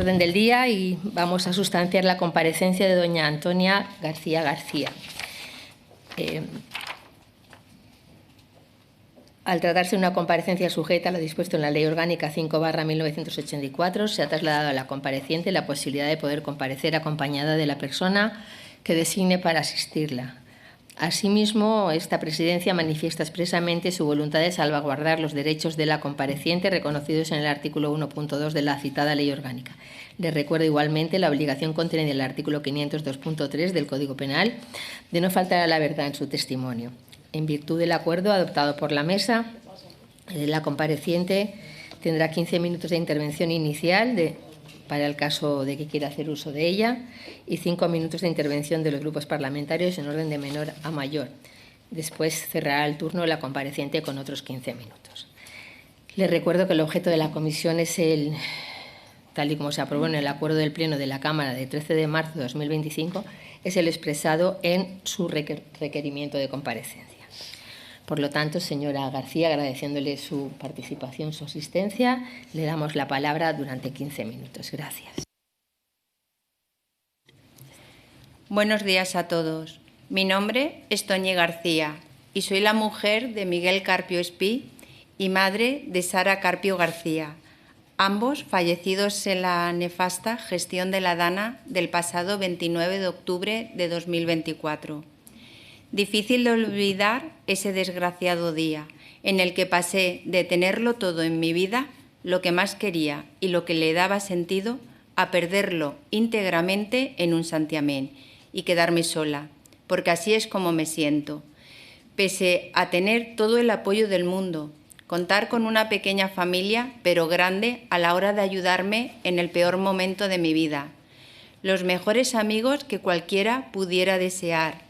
Orden del día y vamos a sustanciar la comparecencia de doña Antonia García García. Al tratarse de una comparecencia sujeta a lo dispuesto en la Ley Orgánica 5/1984, se ha trasladado a la compareciente la posibilidad de poder comparecer acompañada de la persona que designe para asistirla. Asimismo, esta presidencia manifiesta expresamente su voluntad de salvaguardar los derechos de la compareciente reconocidos en el artículo 1.2 de la citada Ley Orgánica. Les recuerdo igualmente la obligación contenida en el artículo 502.3 del Código Penal de no faltar a la verdad en su testimonio. En virtud del acuerdo adoptado por la mesa, la compareciente tendrá 15 minutos de intervención inicial para el caso de que quiera hacer uso de ella y 5 minutos de intervención de los grupos parlamentarios en orden de menor a mayor. Después cerrará el turno la compareciente con otros 15 minutos. Les recuerdo que el objeto de la comisión es tal y como se aprobó en el acuerdo del Pleno de la Cámara de 13 de marzo de 2025, es el expresado en su requerimiento de comparecencia. Por lo tanto, señora García, agradeciéndole su participación, su asistencia, le damos la palabra durante 15 minutos. Gracias. Buenos días a todos. Mi nombre es Toñi García y soy la mujer de Miguel Carpio Espí y madre de Sara Carpio García, ambos fallecidos en la nefasta gestión de la Dana del pasado 29 de octubre de 2024. Difícil de olvidar ese desgraciado día en el que pasé de tenerlo todo en mi vida, lo que más quería y lo que le daba sentido, a perderlo íntegramente en un santiamén y quedarme sola, porque así es como me siento. Pese a tener todo el apoyo del mundo, contar con una pequeña familia, pero grande a la hora de ayudarme en el peor momento de mi vida, los mejores amigos que cualquiera pudiera desear,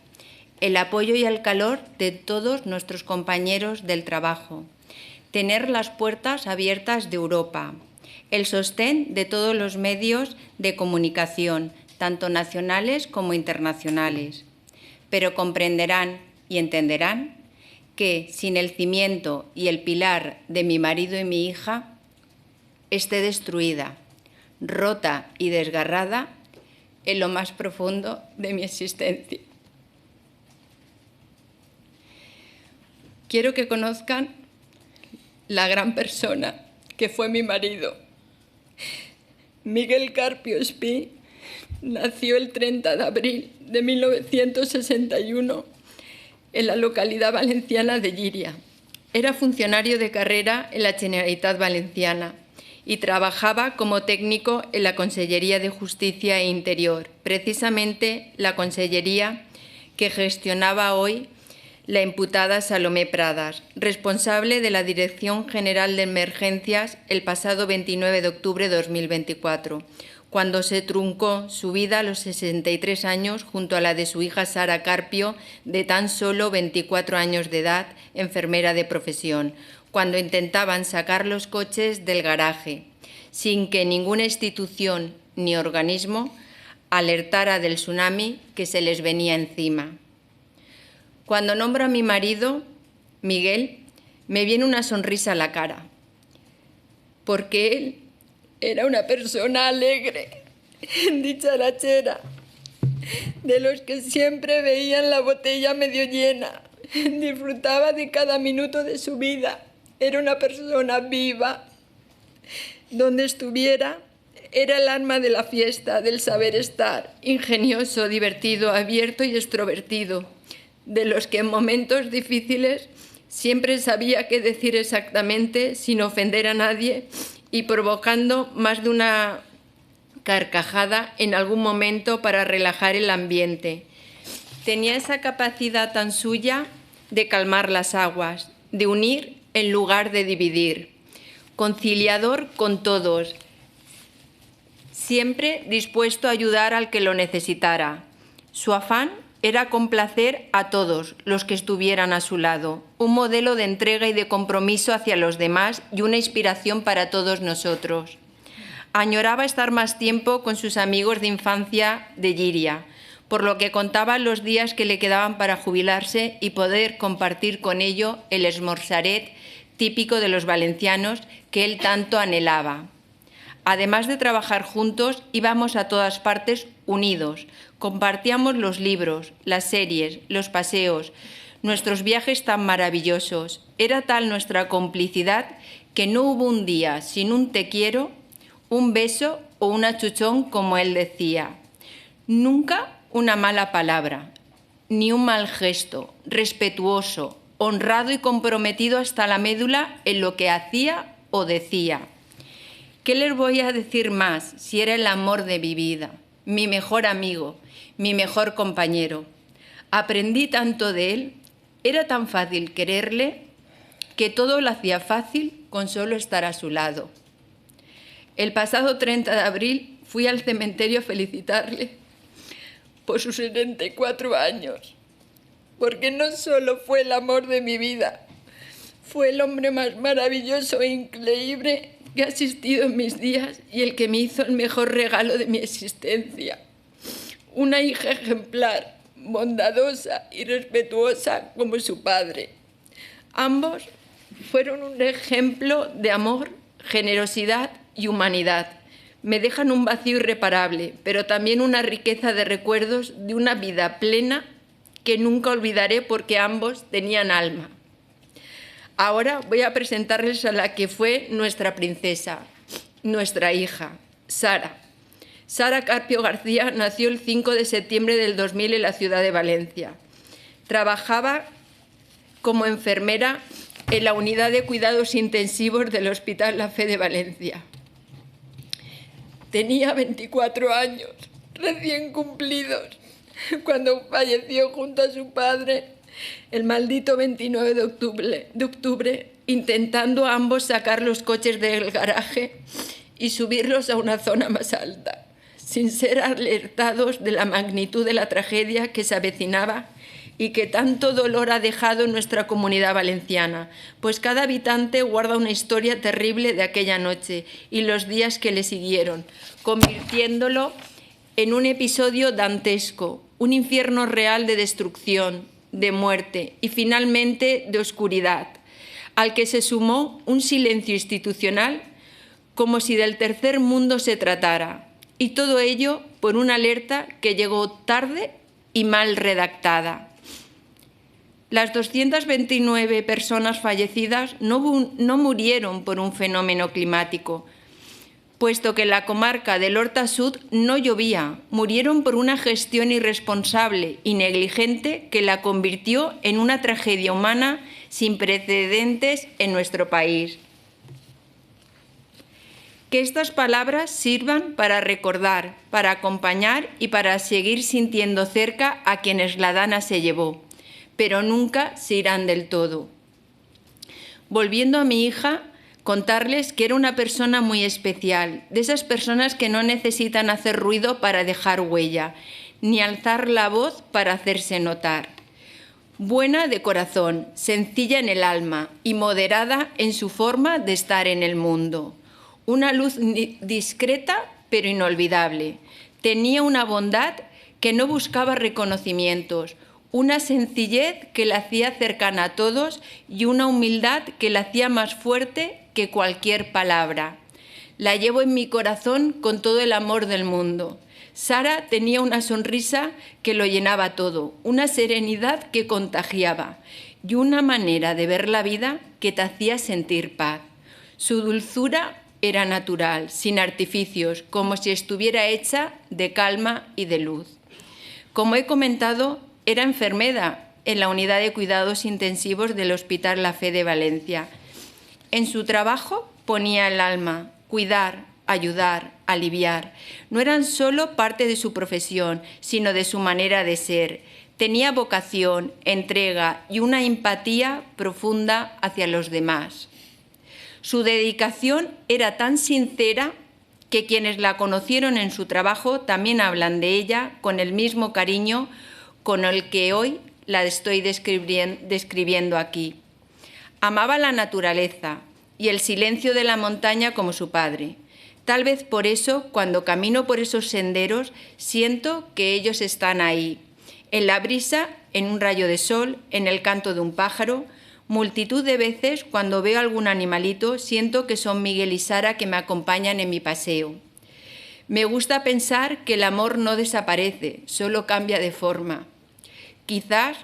el apoyo y el calor de todos nuestros compañeros del trabajo, tener las puertas abiertas de Europa, el sostén de todos los medios de comunicación, tanto nacionales como internacionales. Pero comprenderán y entenderán que sin el cimiento y el pilar de mi marido y mi hija, esté destruida, rota y desgarrada en lo más profundo de mi existencia. Quiero que conozcan la gran persona que fue mi marido. Miguel Carpio Espí nació el 30 de abril de 1961 en la localidad valenciana de Llíria. Era funcionario de carrera en la Generalitat Valenciana y trabajaba como técnico en la Consellería de Justicia e Interior, precisamente la consellería que gestionaba hoy la imputada Salomé Pradas, responsable de la Dirección General de Emergencias el pasado 29 de octubre de 2024, cuando se truncó su vida a los 63 años junto a la de su hija Sara Carpio, de tan solo 24 años de edad, enfermera de profesión, cuando intentaban sacar los coches del garaje, sin que ninguna institución ni organismo alertara del tsunami que se les venía encima. Cuando nombro a mi marido, Miguel, me viene una sonrisa a la cara, porque él era una persona alegre, dicharachera, de los que siempre veían la botella medio llena, disfrutaba de cada minuto de su vida, era una persona viva. Donde estuviera, era el alma de la fiesta, del saber estar, ingenioso, divertido, abierto y extrovertido, de los que en momentos difíciles siempre sabía qué decir exactamente sin ofender a nadie y provocando más de una carcajada en algún momento para relajar el ambiente. Tenía esa capacidad tan suya de calmar las aguas, de unir en lugar de dividir, conciliador con todos, siempre dispuesto a ayudar al que lo necesitara. Su afán era complacer a todos los que estuvieran a su lado, un modelo de entrega y de compromiso hacia los demás y una inspiración para todos nosotros. Añoraba estar más tiempo con sus amigos de infancia de Llíria, por lo que contaba los días que le quedaban para jubilarse y poder compartir con ellos el esmorzaret típico de los valencianos que él tanto anhelaba. Además de trabajar juntos, íbamos a todas partes unidos. Compartíamos los libros, las series, los paseos, nuestros viajes tan maravillosos. Era tal nuestra complicidad que no hubo un día sin un te quiero, un beso o un achuchón, como él decía. Nunca una mala palabra, ni un mal gesto, respetuoso, honrado y comprometido hasta la médula en lo que hacía o decía. ¿Qué les voy a decir más si era el amor de mi vida, mi mejor amigo, mi mejor compañero? Aprendí tanto de él, era tan fácil quererle que todo lo hacía fácil con solo estar a su lado. El pasado 30 de abril fui al cementerio a felicitarle por sus 74 años, porque no solo fue el amor de mi vida, fue el hombre más maravilloso e increíble que ha existido en mis días y el que me hizo el mejor regalo de mi existencia. Una hija ejemplar, bondadosa y respetuosa como su padre. Ambos fueron un ejemplo de amor, generosidad y humanidad. Me dejan un vacío irreparable, pero también una riqueza de recuerdos de una vida plena que nunca olvidaré porque ambos tenían alma. Ahora voy a presentarles a la que fue nuestra princesa, nuestra hija, Sara. Sara Carpio García nació el 5 de septiembre del 2000 en la ciudad de Valencia. Trabajaba como enfermera en la unidad de cuidados intensivos del Hospital La Fe de Valencia. Tenía 24 años, recién cumplidos, cuando falleció junto a su padre el maldito 29 de octubre, intentando ambos sacar los coches del garaje y subirlos a una zona más alta, sin ser alertados de la magnitud de la tragedia que se avecinaba y que tanto dolor ha dejado en nuestra comunidad valenciana, pues cada habitante guarda una historia terrible de aquella noche y los días que le siguieron, convirtiéndolo en un episodio dantesco, un infierno real de destrucción, de muerte y finalmente de oscuridad, al que se sumó un silencio institucional como si del tercer mundo se tratara, y todo ello por una alerta que llegó tarde y mal redactada. Las 229 personas fallecidas no murieron por un fenómeno climático, puesto que en la comarca del Horta Sud no llovía, murieron por una gestión irresponsable y negligente que la convirtió en una tragedia humana sin precedentes en nuestro país. Que estas palabras sirvan para recordar, para acompañar y para seguir sintiendo cerca a quienes la dana se llevó, pero nunca se irán del todo. Volviendo a mi hija, contarles que era una persona muy especial, de esas personas que no necesitan hacer ruido para dejar huella, ni alzar la voz para hacerse notar. Buena de corazón, sencilla en el alma y moderada en su forma de estar en el mundo. Una luz discreta pero inolvidable. Tenía una bondad que no buscaba reconocimientos, una sencillez que la hacía cercana a todos y una humildad que la hacía más fuerte que cualquier palabra. La llevo en mi corazón con todo el amor del mundo. Sara tenía una sonrisa que lo llenaba todo, una serenidad que contagiaba y una manera de ver la vida que te hacía sentir paz. Su dulzura era natural, sin artificios, como si estuviera hecha de calma y de luz. Como he comentado, era enfermera en la unidad de cuidados intensivos del Hospital La Fe de Valencia. En su trabajo ponía el alma, cuidar, ayudar, aliviar. No eran solo parte de su profesión, sino de su manera de ser. Tenía vocación, entrega y una empatía profunda hacia los demás. Su dedicación era tan sincera que quienes la conocieron en su trabajo también hablan de ella con el mismo cariño con el que hoy la estoy describiendo aquí. Amaba la naturaleza y el silencio de la montaña como su padre. Tal vez por eso, cuando camino por esos senderos, siento que ellos están ahí, en la brisa, en un rayo de sol, en el canto de un pájaro. Multitud de veces, cuando veo algún animalito, siento que son Miguel y Sara que me acompañan en mi paseo. Me gusta pensar que el amor no desaparece, solo cambia de forma. Quizás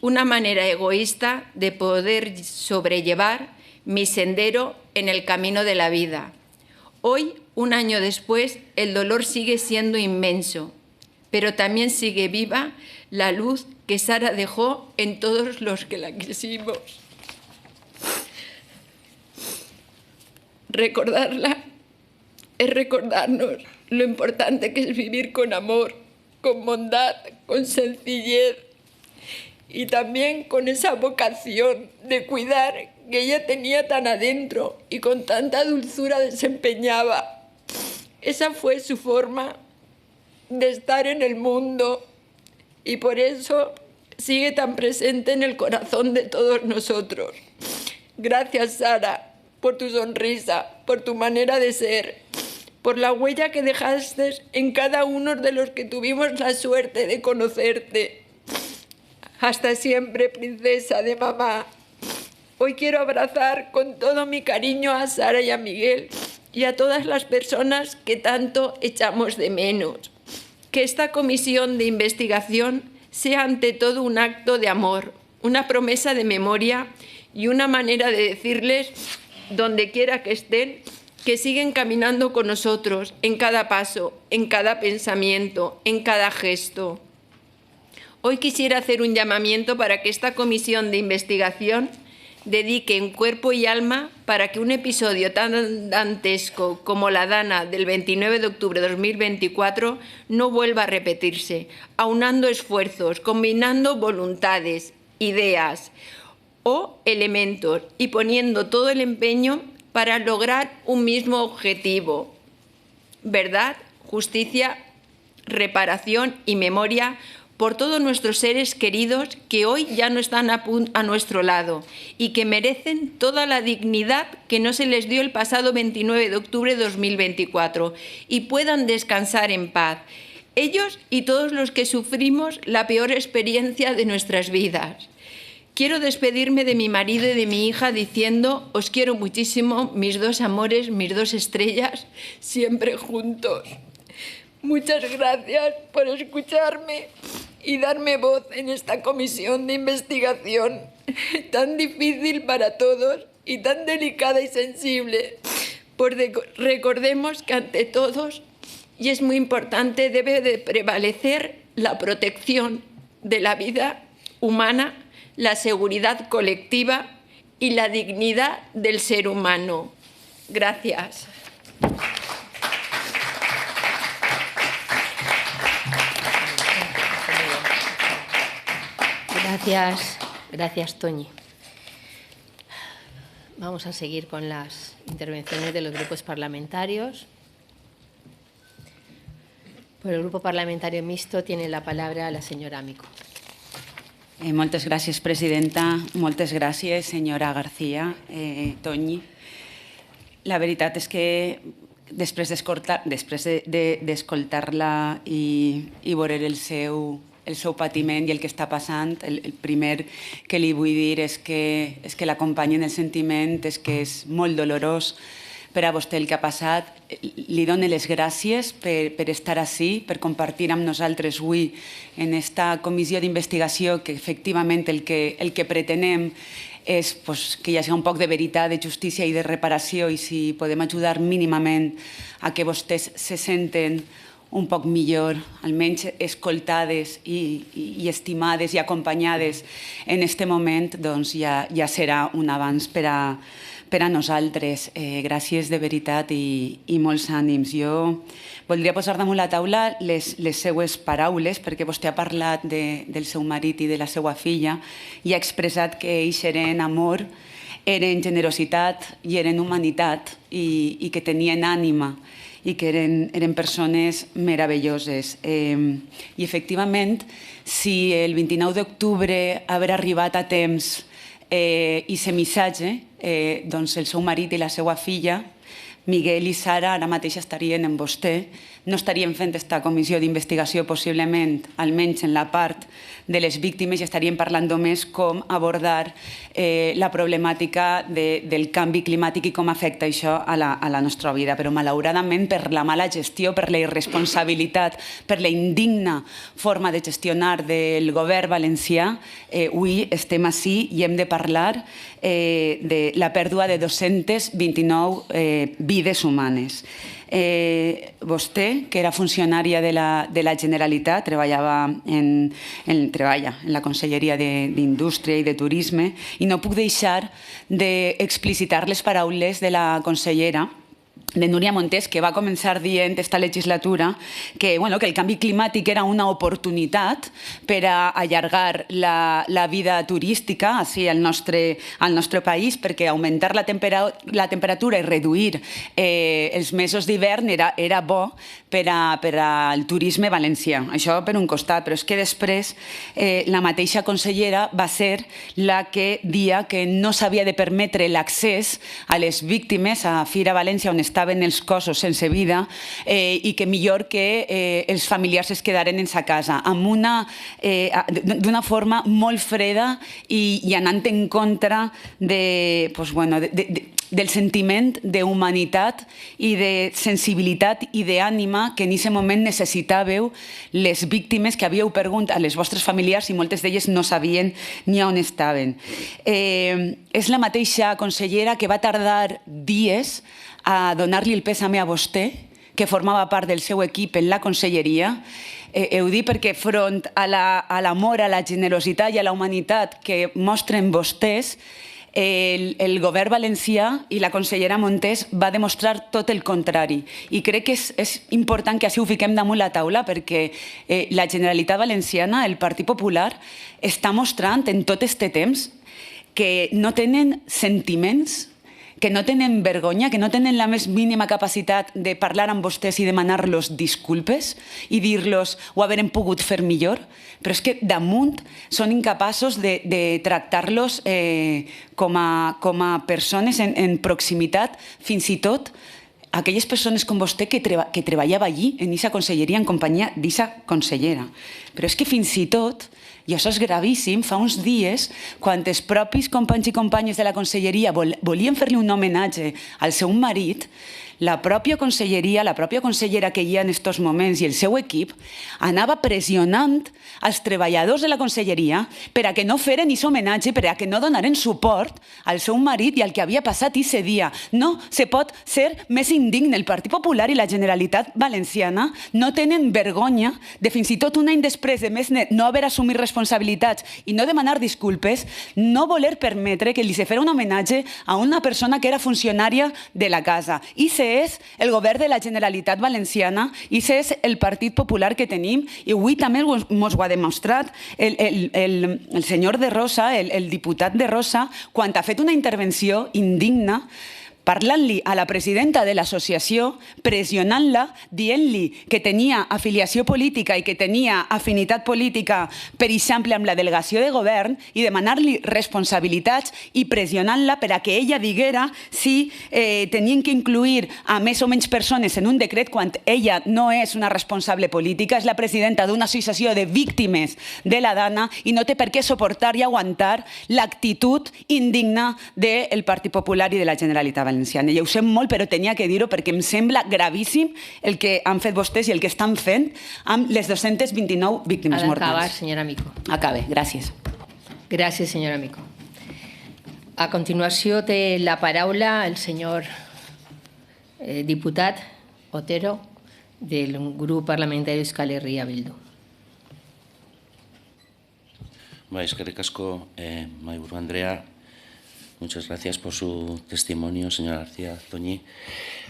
una manera egoísta de poder sobrellevar mi sendero en el camino de la vida. Hoy, un año después, el dolor sigue siendo inmenso, pero también sigue viva la luz que Sara dejó en todos los que la quisimos. Recordarla es recordarnos lo importante que es vivir con amor, con bondad, con sencillez y también con esa vocación de cuidar que ella tenía tan adentro y con tanta dulzura desempeñaba. Esa fue su forma de estar en el mundo y por eso sigue tan presente en el corazón de todos nosotros. Gracias, Sara, por tu sonrisa, por tu manera de ser, por la huella que dejaste en cada uno de los que tuvimos la suerte de conocerte. Hasta siempre, princesa de mamá. Hoy quiero abrazar con todo mi cariño a Sara y a Miguel y a todas las personas que tanto echamos de menos. Que esta comisión de investigación sea ante todo un acto de amor, una promesa de memoria y una manera de decirles, donde quiera que estén, que siguen caminando con nosotros en cada paso, en cada pensamiento, en cada gesto. Hoy quisiera hacer un llamamiento para que esta comisión de investigación dedique en cuerpo y alma para que un episodio tan dantesco como la Dana del 29 de octubre de 2024 no vuelva a repetirse, aunando esfuerzos, combinando voluntades, ideas o elementos y poniendo todo el empeño para lograr un mismo objetivo: verdad, justicia, reparación y memoria por todos nuestros seres queridos que hoy ya no están a nuestro lado y que merecen toda la dignidad que no se les dio el pasado 29 de octubre de 2024 y puedan descansar en paz, ellos y todos los que sufrimos la peor experiencia de nuestras vidas. Quiero despedirme de mi marido y de mi hija diciendo: os quiero muchísimo, mis dos amores, mis dos estrellas, siempre juntos. Muchas gracias por escucharme y darme voz en esta comisión de investigación tan difícil para todos y tan delicada y sensible. Recordemos que ante todos, y es muy importante, debe de prevalecer la protección de la vida humana, la seguridad colectiva y la dignidad del ser humano. Gracias. Gracias, Toñi. Vamos a seguir con las intervenciones de los grupos parlamentarios. Por el Grupo Parlamentario Mixto tiene la palabra la señora Amico. Moltes gràcies, presidenta. Moltes gràcies, senyora García, Toñi. La veritat és que després d'escoltar-la i veure el seu patiment i el que està passant, el primer que li vull dir és que l'acompanyi en el sentiment, és que és molt dolorós per a vostè el que ha passat. Li dono les gràcies per estar ací, per compartir amb nosaltres avui en esta comissió d'investigació que efectivament el que pretenem és que hi hagi un poc de veritat, de justícia i de reparació, i si podem ajudar mínimament a que vostès se senten un poc millor, almenys escoltades i estimades i acompanyades en aquest moment, doncs ja serà un avanç per a nosaltres. Gràcies de veritat i molts ànims. Jo voldria posar damunt la taula les seues paraules, perquè vostè ha parlat del seu marit i de la seva filla i ha expressat que ells eren amor, eren generositat i eren humanitat i que tenien ànima i que eren persones meravelloses. I efectivament, si el 29 d'octubre haver arribat a temps i aquest missatge, doncs el seu marit i la seva filla Miguel i Sara ara mateix estarien en vostè, no estarien fent aquesta comissió d'investigació possiblement, almenys en la part de les víctimes, i estaríem parlant només com abordar la problemàtica del canvi climàtic i com afecta això a la nostra vida. Però malauradament per la mala gestió, per la irresponsabilitat, per la indigna forma de gestionar del govern valencià, avui estem ací i hem de parlar de la pèrdua de 229 vides humanes. Vostè, que era funcionària de la Generalitat, treballa en la Conselleria d'Indústria i de Turisme, i no puc deixar d'explicitar les paraules de la consellera, de Núria Montés, que va començar dient esta legislatura que el canvi climàtic era una oportunitat per a allargar la vida turística al nostre país, perquè augmentar la temperatura i reduir els mesos d'hivern era bo per al turisme valencià. Això per un costat, però és que després la mateixa consellera va ser la que dia que no s'havia de permetre l'accés a les víctimes a Fira València, on estaven els cossos sense vida, i que millor que els familiars es quedaren en sa casa, d'una forma molt freda i anant en contra del sentiment d'humanitat i de sensibilitat i d'ànima que en aquest moment necessitàveu les víctimes que havíeu perdut a les vostres familiars i moltes d'elles no sabien ni on estaven. És la mateixa consellera que va tardar dies a donar-li el pèsame a vostè, que formava part del seu equip en la conselleria. Ho dic perquè front a l'amor, a la generositat i a la humanitat que mostren vostès, el govern valencià i la consellera Montés va demostrar tot el contrari. I crec que és important que així ho fiquem damunt la taula, perquè la Generalitat Valenciana, el Partit Popular, està mostrant en tot aquest temps que no tenen sentiments, que no tenen vergonya, que no tenen la més mínima capacitat de parlar amb vostès i demanar-los disculpes i dir-los ho haurem pogut fer millor, però és que damunt són incapaços de tractar-los com a persones en proximitat, fins i tot aquelles persones com vostè que treballava allí, en aquesta conselleria, en companyia d'aquesta consellera. Però és que fins i tot, i això és gravíssim, fa uns dies, quan els propis companys i companyes de la conselleria volien fer-li un homenatge al seu marit, la pròpia conselleria, la pròpia consellera que hi ha en aquests moments i el seu equip anava pressionant els treballadors de la conselleria per a que no feren aquest homenatge, per a que no donaren suport al seu marit i al que havia passat aquest dia. No se pot ser més indigne. El Partit Popular i la Generalitat Valenciana no tenen vergonya de, fins i tot un any després de no haver assumit responsabilitats i no demanar disculpes, no voler permetre que li se fera un homenatge a una persona que era funcionària de la casa. I és el govern de la Generalitat Valenciana i és el Partit Popular que tenim, i avui també ens ho ha demostrat el senyor de Rosa, el diputat de Rosa, quan ha fet una intervenció indigna parlant-li a la presidenta de l'associació, pressionant-la, dient-li que tenia afiliació política i que tenia afinitat política, per exemple, amb la delegació de govern, i demanar-li responsabilitats i pressionant-la per a que ella diguera si tenien que incluir a més o menys persones en un decret quan ella no és una responsable política, és la presidenta d'una associació de víctimes de la dana i no té per què suportar i aguantar l'actitud indigna del Partit Popular i de la Generalitat Valenciana. I ho sé molt, però tenia que dir-ho perquè em sembla gravíssim el que han fet vostès i el que estan fent amb les 229 víctimes mortals. Al acabar, senyora Mico. Acabe, gràcies. Gràcies, senyora Mico. A continuació té la paraula el senyor diputat Otero del grup parlamentari Euskal Herria Bildu. Eskerrik asko, mahaiburu Andrea. Muchas gracias por su testimonio, señora García Toñi.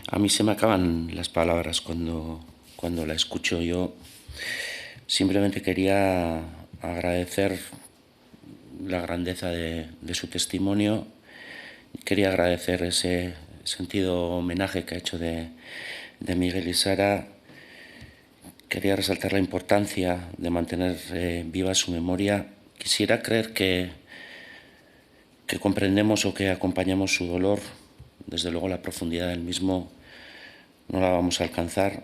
A mí se me acaban las palabras cuando la escucho. Yo simplemente quería agradecer la grandeza de su testimonio. Quería agradecer ese sentido homenaje que ha hecho de Miguel y Sara. Quería resaltar la importancia de mantener viva su memoria. Quisiera creer que comprendemos o que acompañamos su dolor. Desde luego la profundidad del mismo no la vamos a alcanzar.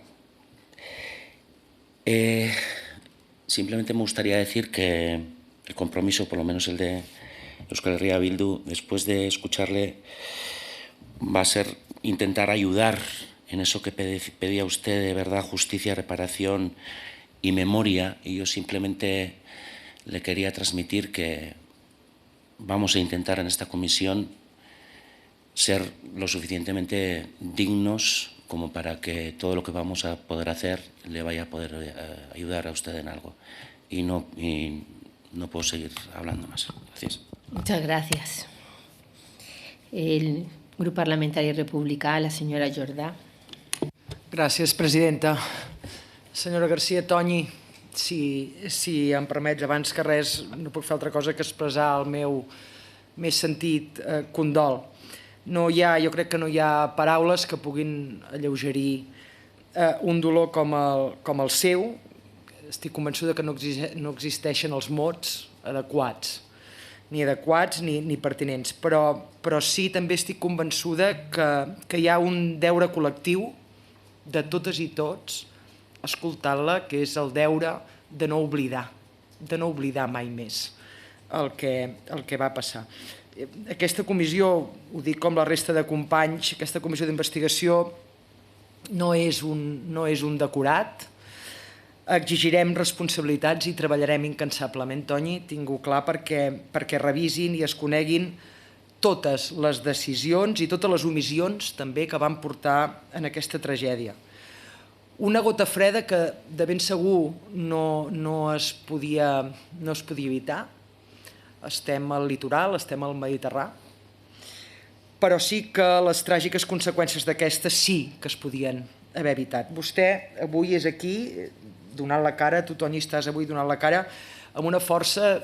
Simplemente me gustaría decir que el compromiso, por lo menos el de Euskal Herria Bildu, después de escucharle, va a ser intentar ayudar en eso que pedía usted de verdad, justicia, reparación y memoria. Y yo simplemente le quería transmitir que vamos a intentar en esta comisión ser lo suficientemente dignos como para que todo lo que vamos a poder hacer le vaya a poder ayudar a usted en algo. Y no puedo seguir hablando más. Gracias. Muchas gracias. El Grup Parlamentari Republicà, la senyora Jordà. Gràcies, presidenta. Senyora García Toñi, si em permets, abans que res, no puc fer altra cosa que expressar el meu més sentit condol. Jo crec que no hi ha paraules que puguin alleugerir un dolor com el seu. Estic convençuda que no existeixen els mots adequats ni pertinents, però sí també estic convençuda que hi ha un deure col·lectiu de totes i tots escoltant-la, que és el deure de no oblidar mai més el que va passar. Aquesta comissió, ho dic com la resta de companys, aquesta comissió d'investigació no és un decorat. Exigirem responsabilitats i treballarem incansablement, Toñi, tinc-ho clar, perquè revisin i es coneguin totes les decisions i totes les omissions també que van portar en aquesta tragèdia. Una gota freda que de ben segur no es podia evitar. Estem al litoral, estem al Mediterrani, però sí que les tràgiques conseqüències d'aquestes sí que es podien haver evitat. Vostè avui és aquí donant la cara, tu, Toñi, estàs avui donant la cara amb una força,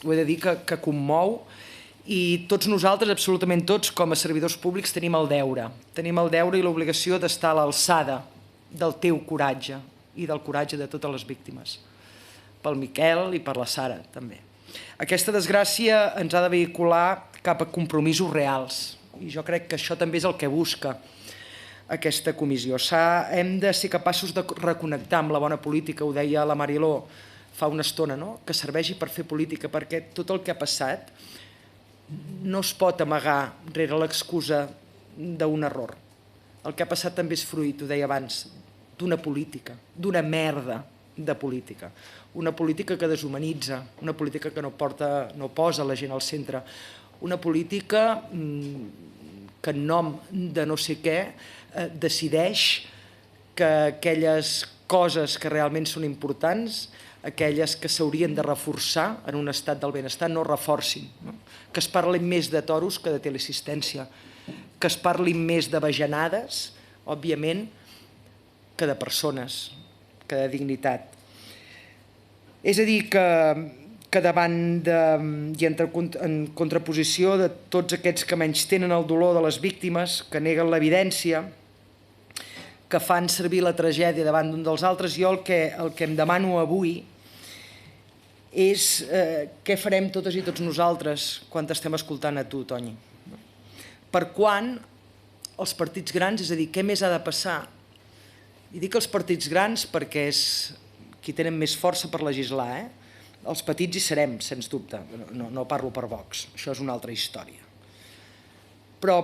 ho he de dir, que commou, i tots nosaltres, absolutament tots, com a servidors públics, tenim el deure i l'obligació d'estar a l'alçada del teu coratge i del coratge de totes les víctimes, pel Miquel i per la Sara, també. Aquesta desgràcia ens ha de vehicular cap a compromisos reals, i jo crec que això també és el que busca aquesta comissió. Hem de ser capaços de reconnectar amb la bona política, ho deia la Mariló fa una estona, que serveixi per fer política, perquè tot el que ha passat no es pot amagar rere l'excusa d'un error. El que ha passat també és fruit, ho deia abans, d'una política, d'una merda de política. Una política que deshumanitza, una política que no posa la gent al centre, una política que en nom de no sé què decideix que aquelles coses que realment són importants, aquelles que s'haurien de reforçar en un estat del benestar, no reforcin. Que es parli més de toros que de teleassistència, que es parli més de bajanades, òbviament, que de persones, que de dignitat. És a dir, que davant i en contraposició de tots aquests que menystenen el dolor de les víctimes, que neguen l'evidència, que fan servir la tragèdia davant d'un dels altres, jo el que em demano avui és què farem totes i tots nosaltres quan t'estem escoltant a tu, Toñi. Per quan els partits grans, és a dir, què més ha de passar? I dic els partits grans perquè és qui tenen més força per legislar, Els petits hi serem, sens dubte, no parlo per Vox, això és una altra història. Però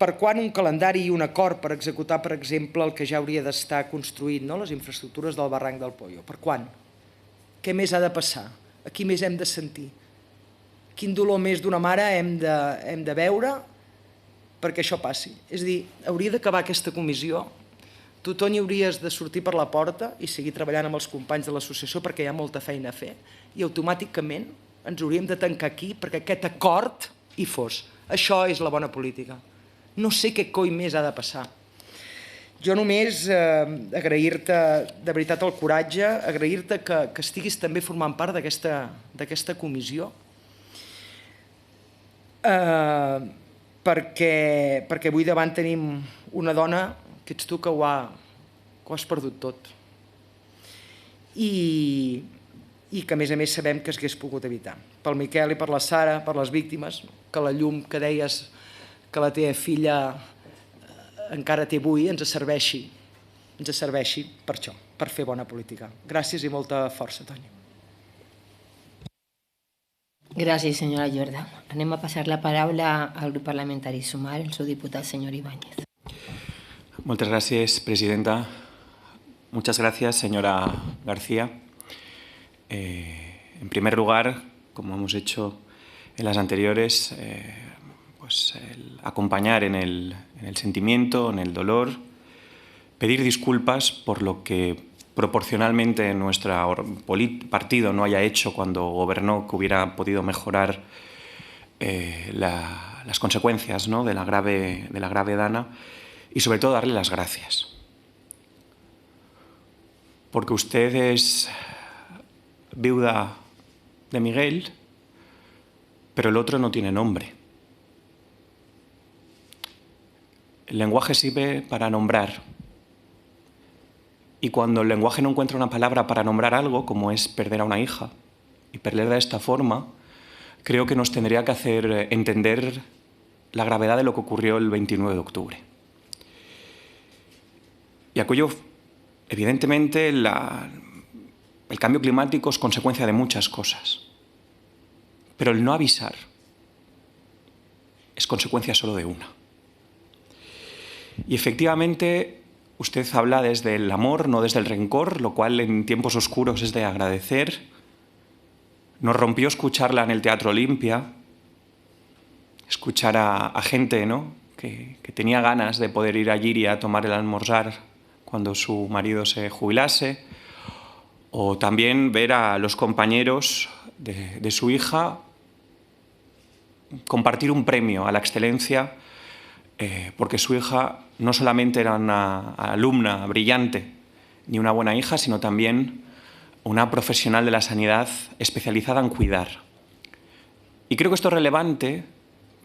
per quan un calendari i un acord per executar, per exemple, el que ja hauria d'estar construït, les infraestructures del barranc del Pollo? Per quan? Què més ha de passar? A qui més hem de sentir? Quin dolor més d'una mare hem de veure perquè això passi? És a dir, hauria d'acabar aquesta comissió. Tu, Toñi, hauries de sortir per la porta i seguir treballant amb els companys de l'associació perquè hi ha molta feina a fer i automàticament ens hauríem de tancar aquí perquè aquest acord hi fos. Això és la bona política. No sé què coi més ha de passar. Jo només agrair-te de veritat el coratge, agrair-te que estiguis també formant part d'aquesta comissió, perquè avui davant tenim una dona que ets tu que ho has perdut tot i que a més sabem que s'hagués pogut evitar. Pel Miquel i per la Sara, per les víctimes, que la llum que deies que la teva filla encara té avui ens serveixi per això, per fer bona política. Gràcies i molta força, Toni. Gràcies, senyora Jordà. Anem a passar la paraula al grup parlamentari Sumar, el seu diputat, senyor Ibáñez. Muchas gracias, presidenta. Muchas gracias, señora García. En primer lugar, como hemos hecho en las anteriores, pues acompañar en el sentimiento, en el dolor, pedir disculpas por lo que proporcionalmente nuestro partido no haya hecho cuando gobernó, que hubiera podido mejorar las consecuencias, ¿no?, de la grave dana, y sobre todo darle las gracias. Porque usted es viuda de Miguel, pero el otro no tiene nombre. El lenguaje sirve para nombrar. Y cuando el lenguaje no encuentra una palabra para nombrar algo, como es perder a una hija, y perderla de esta forma, creo que nos tendría que hacer entender la gravedad de lo que ocurrió el 29 de octubre. Y aquello, evidentemente, el cambio climático es consecuencia de muchas cosas. Pero el no avisar es consecuencia solo de una. Y efectivamente, usted habla desde el amor, no desde el rencor, lo cual en tiempos oscuros es de agradecer. Nos rompió escucharla en el Teatro Olimpia, escuchar a gente, ¿no?, que tenía ganas de poder ir allí y a tomar el almorzar cuando su marido se jubilase, o también ver a los compañeros de su hija compartir un premio a la excelencia, porque su hija no solamente era una alumna brillante ni una buena hija, sino también una profesional de la sanidad especializada en cuidar. Y creo que esto es relevante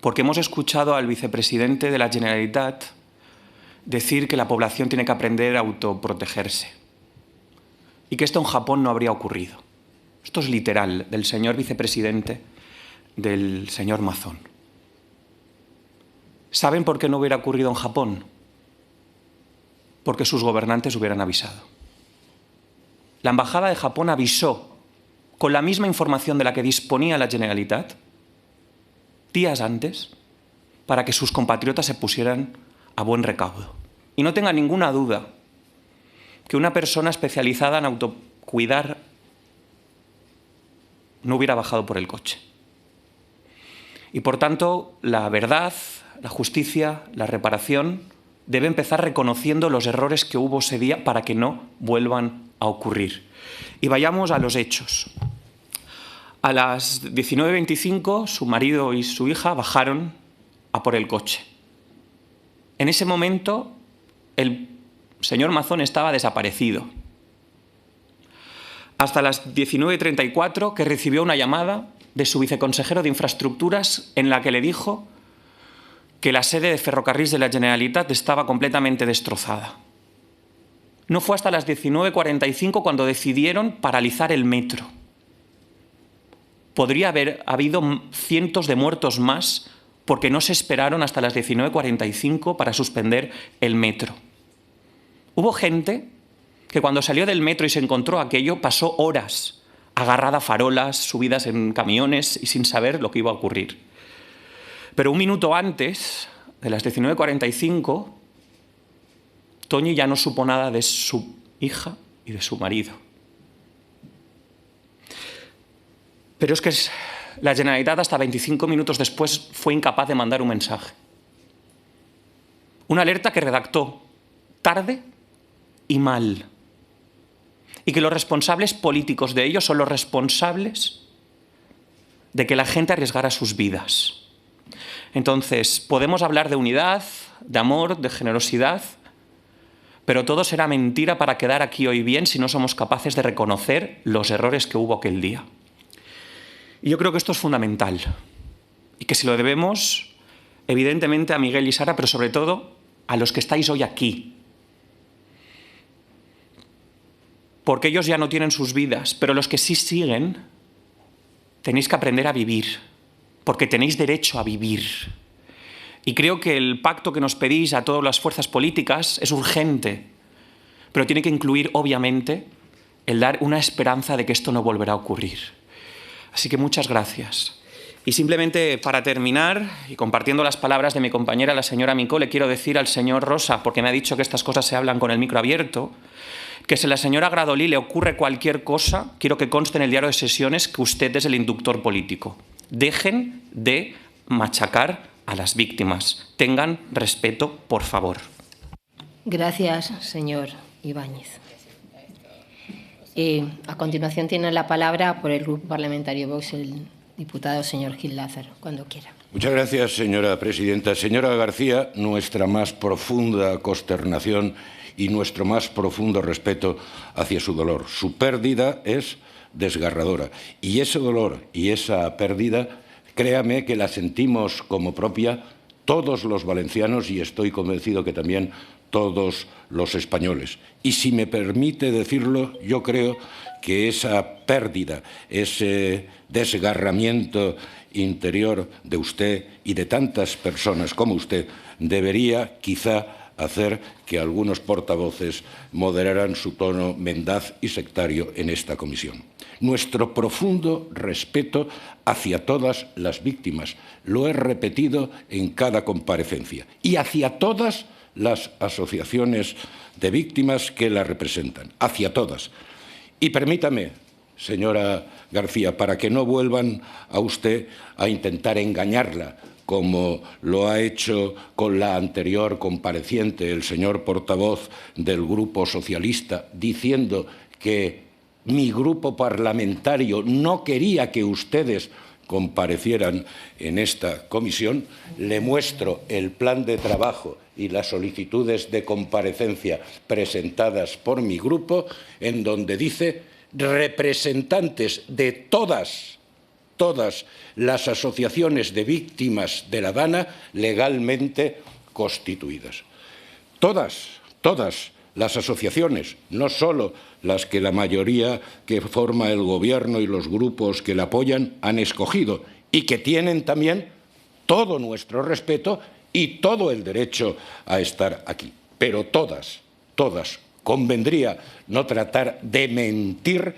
porque hemos escuchado al vicepresidente de la Generalitat decir que la población tiene que aprender a autoprotegerse y que esto en Japón no habría ocurrido. Esto es literal del señor vicepresidente, del señor Mazón. ¿Saben por qué no hubiera ocurrido en Japón? Porque sus gobernantes hubieran avisado. La Embajada de Japón avisó con la misma información de la que disponía la Generalitat días antes para que sus compatriotas se pusieran a buen recaudo. Y no tenga ninguna duda que una persona especializada en autocuidar no hubiera bajado por el coche. Y por tanto, la verdad, la justicia, la reparación debe empezar reconociendo los errores que hubo ese día para que no vuelvan a ocurrir. Y vayamos a los hechos. A las 19:25, su marido y su hija bajaron a por el coche. En ese momento, el señor Mazón estaba desaparecido. Hasta las 19:34, que recibió una llamada de su viceconsejero de Infraestructuras en la que le dijo que la sede de Ferrocarrils de la Generalitat estaba completamente destrozada. No fue hasta las 19:45 cuando decidieron paralizar el metro. Podría haber habido cientos de muertos más porque no se esperaron hasta las 19:45 para suspender el metro. Hubo gente que cuando salió del metro y se encontró aquello pasó horas agarrada a farolas, subidas en camiones y sin saber lo que iba a ocurrir. Pero un minuto antes de las 19:45, Toñi ya no supo nada de su hija y de su marido. Pero es que la Generalitat hasta 25 minutos después fue incapaz de mandar un mensaje. Una alerta que redactó tarde y mal. Y que los responsables políticos de ello son los responsables de que la gente arriesgara sus vidas. Entonces, podemos hablar de unidad, de amor, de generosidad, pero todo será mentira para quedar aquí hoy bien si no somos capaces de reconocer los errores que hubo aquel día. Y yo creo que esto es fundamental y que se lo debemos, evidentemente, a Miguel y Sara, pero sobre todo a los que estáis hoy aquí. Porque ellos ya no tienen sus vidas, pero los que sí siguen, tenéis que aprender a vivir, porque tenéis derecho a vivir. Y creo que el pacto que nos pedís a todas las fuerzas políticas es urgente, pero tiene que incluir, obviamente, el dar una esperanza de que esto no volverá a ocurrir. Así que muchas gracias. Y simplemente para terminar, y compartiendo las palabras de mi compañera, la señora Micó, le quiero decir al señor Rosa, porque me ha dicho que estas cosas se hablan con el micro abierto, que si a la señora Gradolí le ocurre cualquier cosa, quiero que conste en el diario de sesiones que usted es el inductor político. Dejen de machacar a las víctimas. Tengan respeto, por favor. Gracias, señor Ibáñez. A continuación tiene la palabra por el Grupo Parlamentario Vox el diputado señor Gil Lázaro, cuando quiera. Muchas gracias, señora presidenta. Señora García, nuestra más profunda consternación y nuestro más profundo respeto hacia su dolor. Su pérdida es desgarradora y ese dolor y esa pérdida, créame que la sentimos como propia todos los valencianos y estoy convencido que también todos los españoles. Y si me permite decirlo, yo creo que esa pérdida, ese desgarramiento interior de usted y de tantas personas como usted debería quizá hacer que algunos portavoces moderaran su tono mendaz y sectario en esta comisión. Nuestro profundo respeto hacia todas las víctimas, lo he repetido en cada comparecencia, y hacia todas las asociaciones de víctimas que la representan, hacia todas. Y permítame, señora García, para que no vuelvan a usted a intentar engañarla, como lo ha hecho con la anterior compareciente, el señor portavoz del Grupo Socialista, diciendo que mi grupo parlamentario no quería que ustedes comparecieran en esta comisión, le muestro el plan de trabajo y las solicitudes de comparecencia presentadas por mi grupo, en donde dice representantes de todas las asociaciones de víctimas de la DANA legalmente constituidas. Todas las asociaciones, no solo las que la mayoría que forma el Gobierno y los grupos que la apoyan han escogido y que tienen también todo nuestro respeto y todo el derecho a estar aquí. Pero todas, convendría no tratar de mentir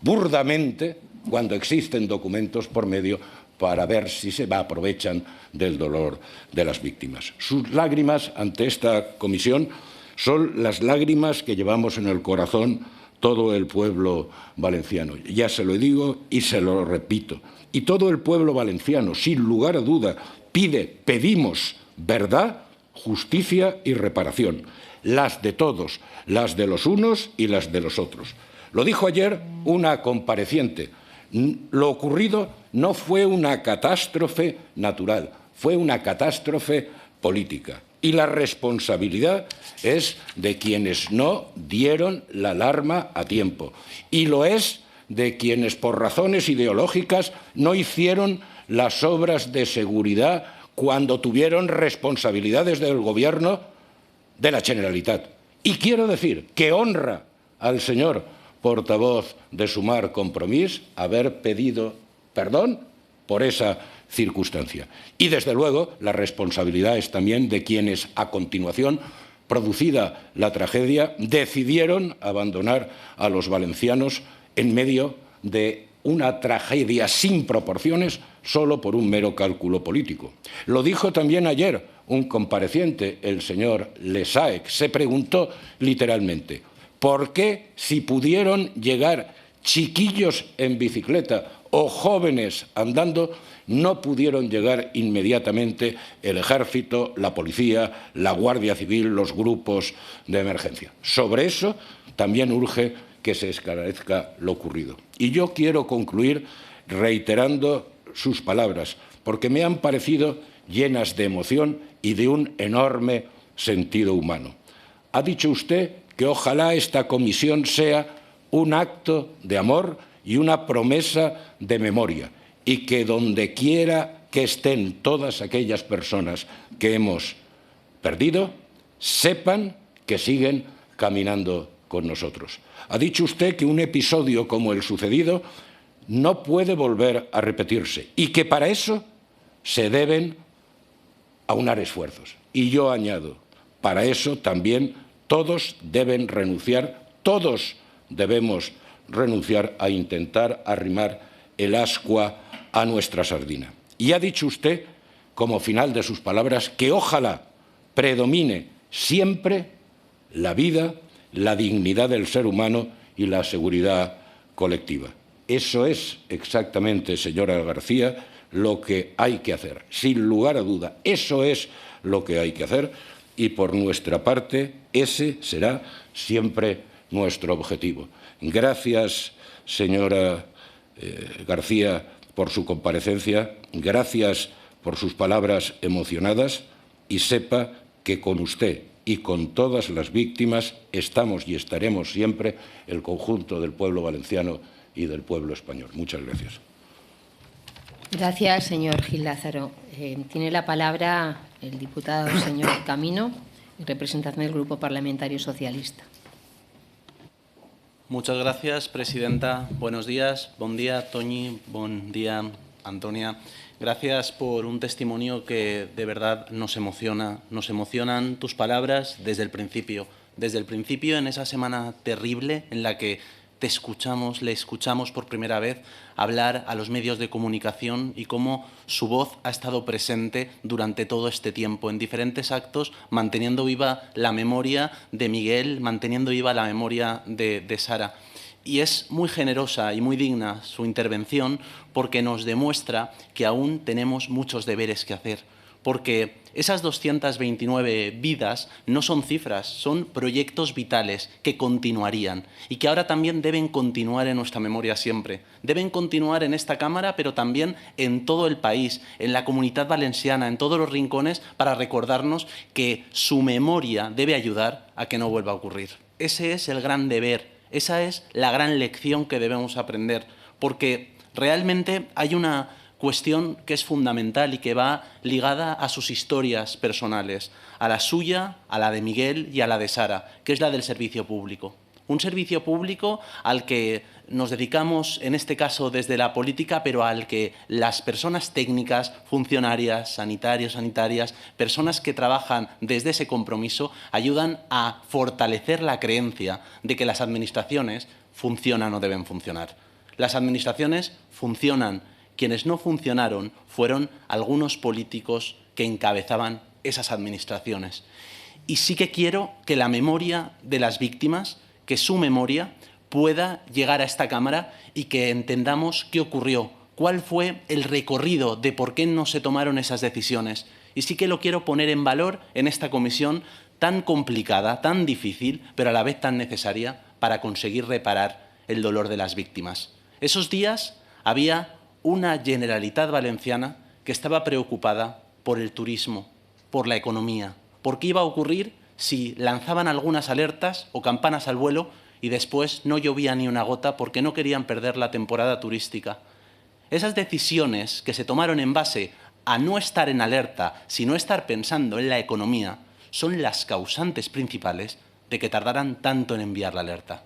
burdamente cuando existen documentos por medio para ver si se aprovechan del dolor de las víctimas. Sus lágrimas ante esta comisión son las lágrimas que llevamos en el corazón todo el pueblo valenciano. Ya se lo digo y se lo repito. Y todo el pueblo valenciano, sin lugar a duda, pedimos verdad, justicia y reparación. Las de todos, las de los unos y las de los otros. Lo dijo ayer una compareciente. Lo ocurrido no fue una catástrofe natural, fue una catástrofe política. Y la responsabilidad es de quienes no dieron la alarma a tiempo. Y lo es de quienes por razones ideológicas no hicieron las obras de seguridad cuando tuvieron responsabilidades del Gobierno de la Generalitat. Y quiero decir que honra al señor portavoz de Sumar Compromís haber pedido perdón por esa circunstancia. Y, desde luego, la responsabilidad es también de quienes, a continuación, producida la tragedia, decidieron abandonar a los valencianos en medio de una tragedia sin proporciones solo por un mero cálculo político. Lo dijo también ayer un compareciente, el señor Lesaec. Se preguntó literalmente, ¿por qué si pudieron llegar chiquillos en bicicleta o jóvenes andando, no pudieron llegar inmediatamente el Ejército, la Policía, la Guardia Civil, los grupos de emergencia? Sobre eso también urge que se esclarezca lo ocurrido. Y yo quiero concluir reiterando sus palabras, porque me han parecido llenas de emoción y de un enorme sentido humano. Ha dicho usted que ojalá esta comisión sea un acto de amor y una promesa de memoria, y que donde quiera que estén todas aquellas personas que hemos perdido, sepan que siguen caminando con nosotros. Ha dicho usted que un episodio como el sucedido no puede volver a repetirse y que para eso se deben aunar esfuerzos. Y yo añado, para eso también todos deben renunciar, todos debemos renunciar a intentar arrimar el ascua a nuestra sardina. Y ha dicho usted, como final de sus palabras, que ojalá predomine siempre la vida, la dignidad del ser humano y la seguridad colectiva. Eso es exactamente, señora García, lo que hay que hacer. Sin lugar a duda, eso es lo que hay que hacer y por nuestra parte ese será siempre nuestro objetivo. Gracias, señora García, por su comparecencia. Gracias por sus palabras emocionadas y sepa que con usted y con todas las víctimas estamos y estaremos siempre el conjunto del pueblo valenciano y del pueblo español. Muchas gracias. Gracias, señor Gil Lázaro. Tiene la palabra el diputado señor Camino, en representación del Grupo Parlamentario Socialista. Muchas gracias, presidenta. Buenos días. Buen día, Toñi. Buen día, Antonia. Gracias por un testimonio que de verdad nos emociona. Nos emocionan tus palabras desde el principio. Desde el principio, en esa semana terrible en la que le escuchamos por primera vez hablar a los medios de comunicación y cómo su voz ha estado presente durante todo este tiempo en diferentes actos, manteniendo viva la memoria de Miguel, manteniendo viva la memoria de Sara. Y es muy generosa y muy digna su intervención porque nos demuestra que aún tenemos muchos deberes que hacer. Porque esas 229 vidas no son cifras, son proyectos vitales que continuarían y que ahora también deben continuar en nuestra memoria siempre. Deben continuar en esta Cámara, pero también en todo el país, en la Comunidad Valenciana, en todos los rincones, para recordarnos que su memoria debe ayudar a que no vuelva a ocurrir. Ese es el gran deber, esa es la gran lección que debemos aprender, porque realmente hay una cuestión que es fundamental y que va ligada a sus historias personales, a la suya, a la de Miguel y a la de Sara, que es la del servicio público. Un servicio público al que nos dedicamos, en este caso desde la política, pero al que las personas técnicas, funcionarias, sanitarios, sanitarias, personas que trabajan desde ese compromiso, ayudan a fortalecer la creencia de que las administraciones funcionan o deben funcionar. Las administraciones funcionan. Quienes no funcionaron fueron algunos políticos que encabezaban esas administraciones. Y sí que quiero que la memoria de las víctimas, que su memoria pueda llegar a esta Cámara y que entendamos qué ocurrió, cuál fue el recorrido de por qué no se tomaron esas decisiones. Y sí que lo quiero poner en valor en esta comisión tan complicada, tan difícil, pero a la vez tan necesaria para conseguir reparar el dolor de las víctimas. Esos días había una Generalitat Valenciana que estaba preocupada por el turismo, por la economía, por qué iba a ocurrir si lanzaban algunas alertas o campanas al vuelo y después no llovía ni una gota porque no querían perder la temporada turística. Esas decisiones que se tomaron en base a no estar en alerta, sino estar pensando en la economía, son las causantes principales de que tardaran tanto en enviar la alerta.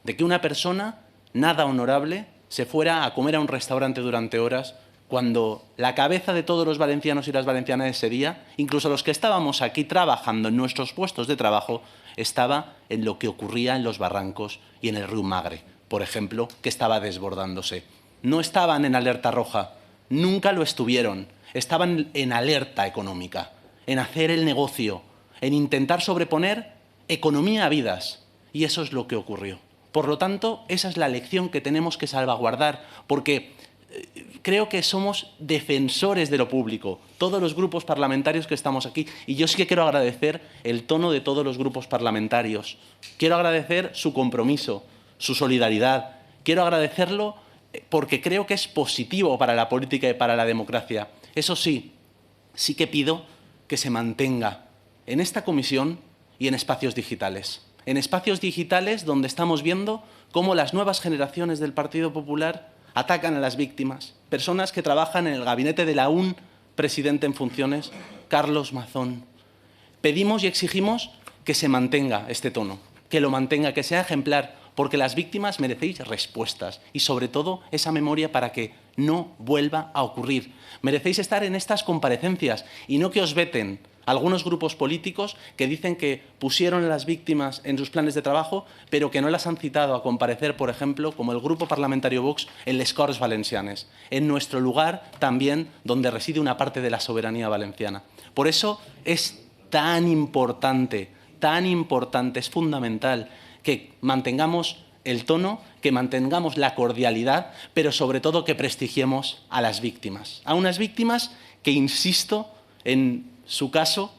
De que una persona nada honorable se fuera a comer a un restaurante durante horas cuando la cabeza de todos los valencianos y las valencianas ese día, incluso los que estábamos aquí trabajando en nuestros puestos de trabajo, estaba en lo que ocurría en los barrancos y en el río Magre, por ejemplo, que estaba desbordándose. No estaban en alerta roja, nunca lo estuvieron, estaban en alerta económica, en hacer el negocio, en intentar sobreponer economía a vidas, y eso es lo que ocurrió. Por lo tanto, esa es la lección que tenemos que salvaguardar, porque creo que somos defensores de lo público, todos los grupos parlamentarios que estamos aquí, y yo sí que quiero agradecer el tono de todos los grupos parlamentarios. Quiero agradecer su compromiso, su solidaridad. Quiero agradecerlo porque creo que es positivo para la política y para la democracia. Eso sí, sí que pido que se mantenga en esta comisión y en espacios digitales. En espacios digitales donde estamos viendo cómo las nuevas generaciones del Partido Popular atacan a las víctimas. Personas que trabajan en el gabinete de la un presidente en funciones, Carlos Mazón. Pedimos y exigimos que se mantenga este tono, que lo mantenga, que sea ejemplar, porque las víctimas merecéis respuestas y sobre todo esa memoria para que no vuelva a ocurrir. Merecéis estar en estas comparecencias y no que os veten algunos grupos políticos que dicen que pusieron a las víctimas en sus planes de trabajo, pero que no las han citado a comparecer, por ejemplo, como el Grupo Parlamentario Vox en les Corts Valencianes, en nuestro lugar también donde reside una parte de la soberanía valenciana. Por eso es tan importante, es fundamental que mantengamos el tono, que mantengamos la cordialidad, pero sobre todo que prestigiemos a las víctimas. A unas víctimas que, insisto, en su caso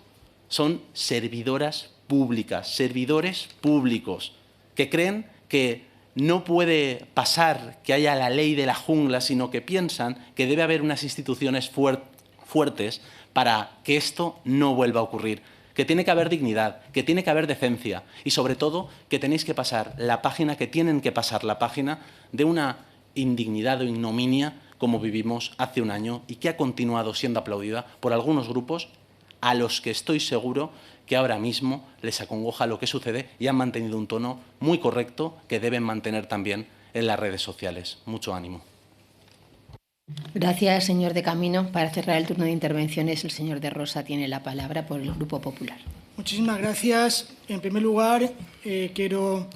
son servidoras públicas, servidores públicos, que creen que no puede pasar que haya la ley de la jungla, sino que piensan que debe haber unas instituciones fuertes para que esto no vuelva a ocurrir, que tiene que haber dignidad, que tiene que haber decencia y, sobre todo, que tenéis que pasar la página, que tienen que pasar la página de una indignidad o ignominia como vivimos hace un año y que ha continuado siendo aplaudida por algunos grupos a los que estoy seguro que ahora mismo les acongoja lo que sucede y han mantenido un tono muy correcto que deben mantener también en las redes sociales. Mucho ánimo. Gracias, señor de Camino. Para cerrar el turno de intervenciones, el señor de Rosa tiene la palabra por el Grupo Popular. Muchísimas gracias. En primer lugar, quiero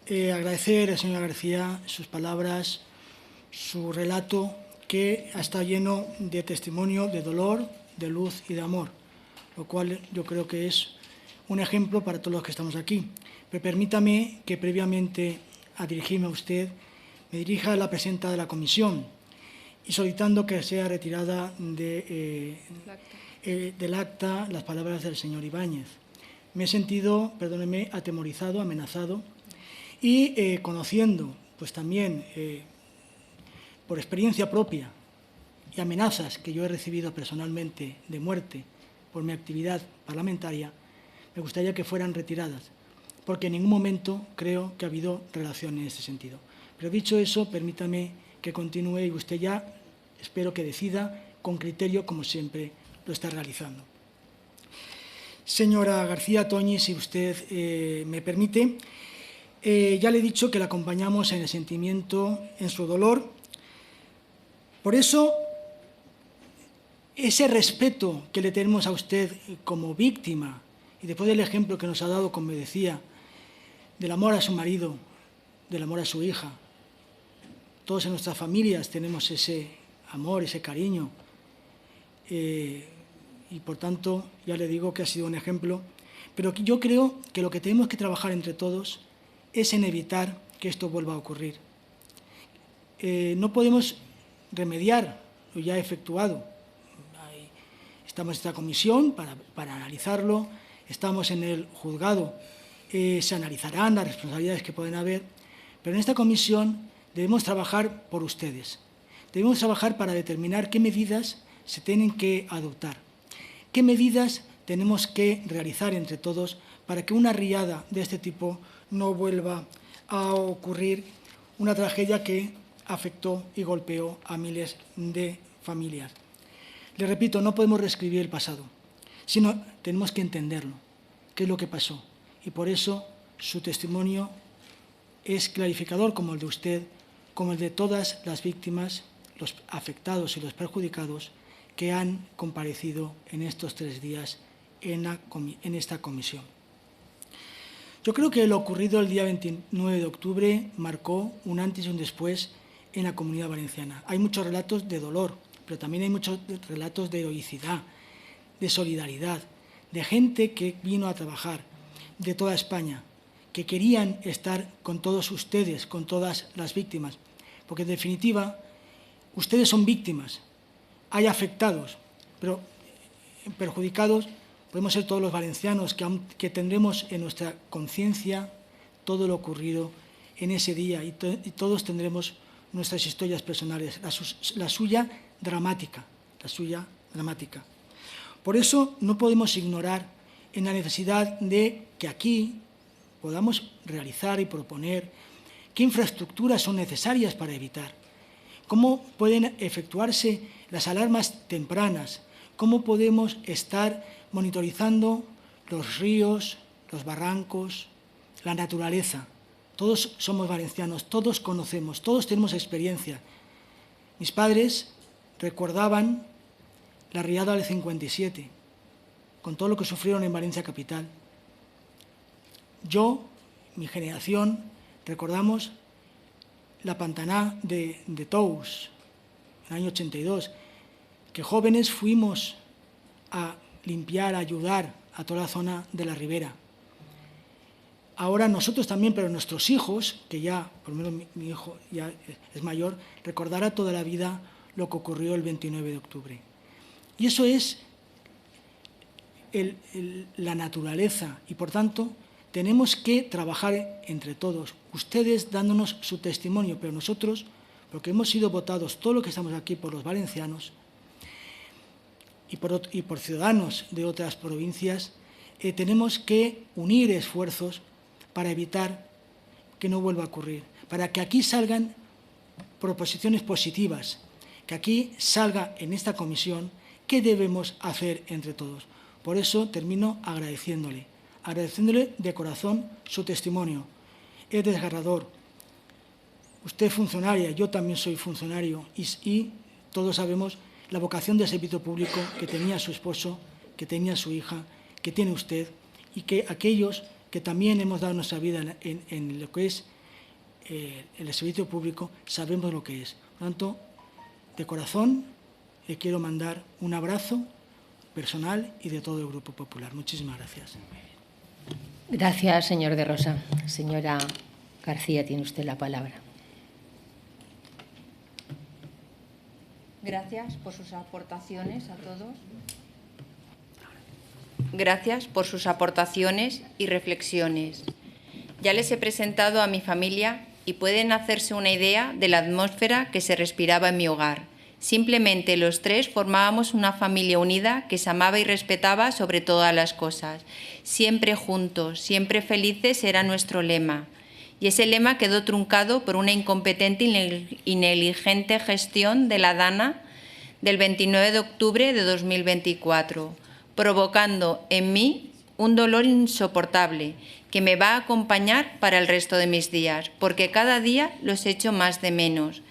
agradecer a la señora García sus palabras, su relato, que está lleno de testimonio, de dolor, de luz y de amor, lo cual yo creo que es un ejemplo para todos los que estamos aquí. Pero permítame que previamente a dirigirme a usted, me dirija a la presidenta de la comisión y solicitando que sea retirada del acta las palabras del señor Ibáñez. Me he sentido, perdóneme, atemorizado, amenazado y conociendo, pues también por experiencia propia y amenazas que yo he recibido personalmente de muerte por mi actividad parlamentaria, me gustaría que fueran retiradas, porque en ningún momento creo que ha habido relación en ese sentido. Pero dicho eso, permítame que continúe y usted ya espero que decida con criterio, como siempre lo está realizando. Señora García Toñi, si usted me permite, ya le he dicho que la acompañamos en el sentimiento, en su dolor. Por eso, ese respeto que le tenemos a usted como víctima, y después del ejemplo que nos ha dado, como decía, del amor a su marido, del amor a su hija, todos en nuestras familias tenemos ese amor, ese cariño, y por tanto ya le digo que ha sido un ejemplo, pero yo creo que lo que tenemos que trabajar entre todos es en evitar que esto vuelva a ocurrir. No podemos remediar lo ya efectuado. Estamos en esta comisión para analizarlo, estamos en el juzgado, se analizarán las responsabilidades que pueden haber, pero en esta comisión debemos trabajar por ustedes. Debemos trabajar para determinar qué medidas se tienen que adoptar, qué medidas tenemos que realizar entre todos para que una riada de este tipo no vuelva a ocurrir, una tragedia que afectó y golpeó a miles de familias. Le repito, no podemos reescribir el pasado, sino tenemos que entenderlo, qué es lo que pasó. Y por eso su testimonio es clarificador, como el de usted, como el de todas las víctimas, los afectados y los perjudicados que han comparecido en estos 3 días en esta comisión. Yo creo que lo ocurrido el día 29 de octubre marcó un antes y un después en la Comunidad Valenciana. Hay muchos relatos de dolor, pero también hay muchos relatos de heroicidad, de solidaridad, de gente que vino a trabajar de toda España, que querían estar con todos ustedes, con todas las víctimas, porque en definitiva ustedes son víctimas, hay afectados, pero perjudicados podemos ser todos los valencianos que tendremos en nuestra conciencia todo lo ocurrido en ese día y todos tendremos nuestras historias personales, la suya dramática, Por eso no podemos ignorar en la necesidad de que aquí podamos realizar y proponer qué infraestructuras son necesarias para evitar, cómo pueden efectuarse las alarmas tempranas, cómo podemos estar monitorizando los ríos, los barrancos, la naturaleza. Todos somos valencianos, todos conocemos, todos tenemos experiencia. Mis padres recordaban la riada del 57, con todo lo que sufrieron en Valencia capital. Yo, mi generación, recordamos la Pantaná de Tous, en el año 82, que jóvenes fuimos a limpiar, a ayudar a toda la zona de la ribera. Ahora nosotros también, pero nuestros hijos, que ya, por lo menos mi hijo ya es mayor, recordará toda la vida lo que ocurrió el 29 de octubre. Y eso es la naturaleza y, por tanto, tenemos que trabajar entre todos. Ustedes dándonos su testimonio, pero nosotros, porque hemos sido votados, todo lo que estamos aquí, por los valencianos y por ciudadanos de otras provincias, tenemos que unir esfuerzos para evitar que no vuelva a ocurrir, para que aquí salgan proposiciones positivas, que aquí salga en esta comisión qué debemos hacer entre todos. Por eso termino agradeciéndole de corazón su testimonio. Es desgarrador. Usted es funcionaria, yo también soy funcionario y todos sabemos la vocación de servicio público que tenía su esposo, que tenía su hija, que tiene usted, y que aquellos que también hemos dado nuestra vida en lo que es el servicio público, sabemos lo que es. Por lo tanto, de corazón, le quiero mandar un abrazo personal y de todo el Grupo Popular. Muchísimas gracias. Gracias, señor de Rosa. Señora García, tiene usted la palabra. Gracias por sus aportaciones a todos. Gracias por sus aportaciones y reflexiones. Ya les he presentado a mi familia y pueden hacerse una idea de la atmósfera que se respiraba en mi hogar. Simplemente los tres formábamos una familia unida que se amaba y respetaba sobre todas las cosas. Siempre juntos, siempre felices era nuestro lema. Y ese lema quedó truncado por una incompetente y negligente gestión de la DANA del 29 de octubre de 2024, provocando en mí un dolor insoportable que me va a acompañar para el resto de mis días, porque cada día los echo más de menos.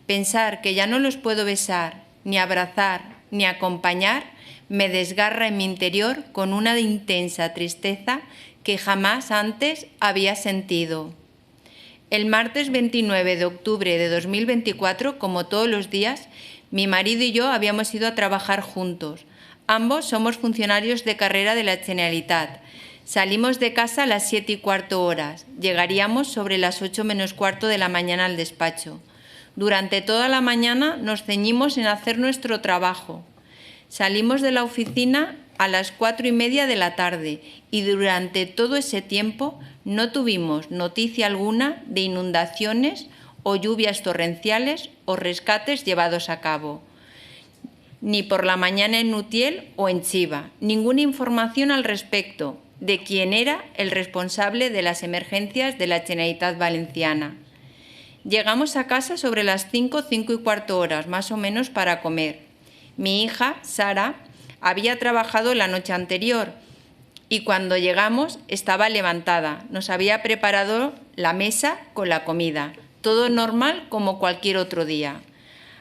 Pensar que ya no los puedo besar, ni abrazar, ni acompañar, me desgarra en mi interior con una intensa tristeza que jamás antes había sentido. El martes 29 de octubre de 2024, como todos los días, mi marido y yo habíamos ido a trabajar juntos. Ambos somos funcionarios de carrera de la Generalitat. Salimos de casa a las 7:15 Llegaríamos sobre las 8 menos cuarto de la mañana al despacho. Durante toda la mañana nos ceñimos en hacer nuestro trabajo. Salimos de la oficina a las 4:30 de la tarde y durante todo ese tiempo no tuvimos noticia alguna de inundaciones o lluvias torrenciales o rescates llevados a cabo. Ni por la mañana en Utiel o en Chiva. Ninguna información al respecto de quién era el responsable de las emergencias de la Generalitat Valenciana. Llegamos a casa sobre las 5:15 más o menos para comer. Mi hija, Sara, había trabajado la noche anterior y cuando llegamos estaba levantada. Nos había preparado la mesa con la comida. Todo normal como cualquier otro día.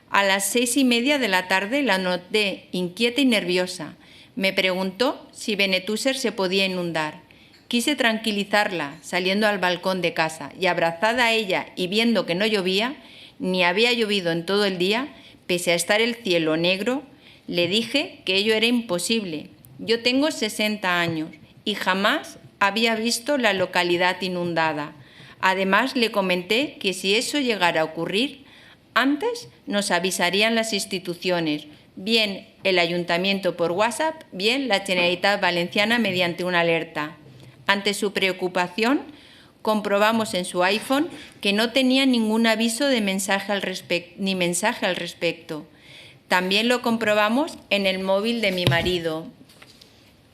A las 6:30 de la tarde la noté inquieta y nerviosa. Me preguntó si Benetúser se podía inundar. Quise tranquilizarla saliendo al balcón de casa y abrazada a ella y viendo que no llovía, ni había llovido en todo el día, pese a estar el cielo negro, le dije que ello era imposible. Yo tengo 60 años y jamás había visto la localidad inundada. Además, le comenté que si eso llegara a ocurrir, antes nos avisarían las instituciones, bien el Ayuntamiento por WhatsApp, bien la Generalitat Valenciana mediante una alerta. Ante su preocupación, comprobamos en su iPhone que no tenía ningún aviso de mensaje al respecto. También lo comprobamos en el móvil de mi marido.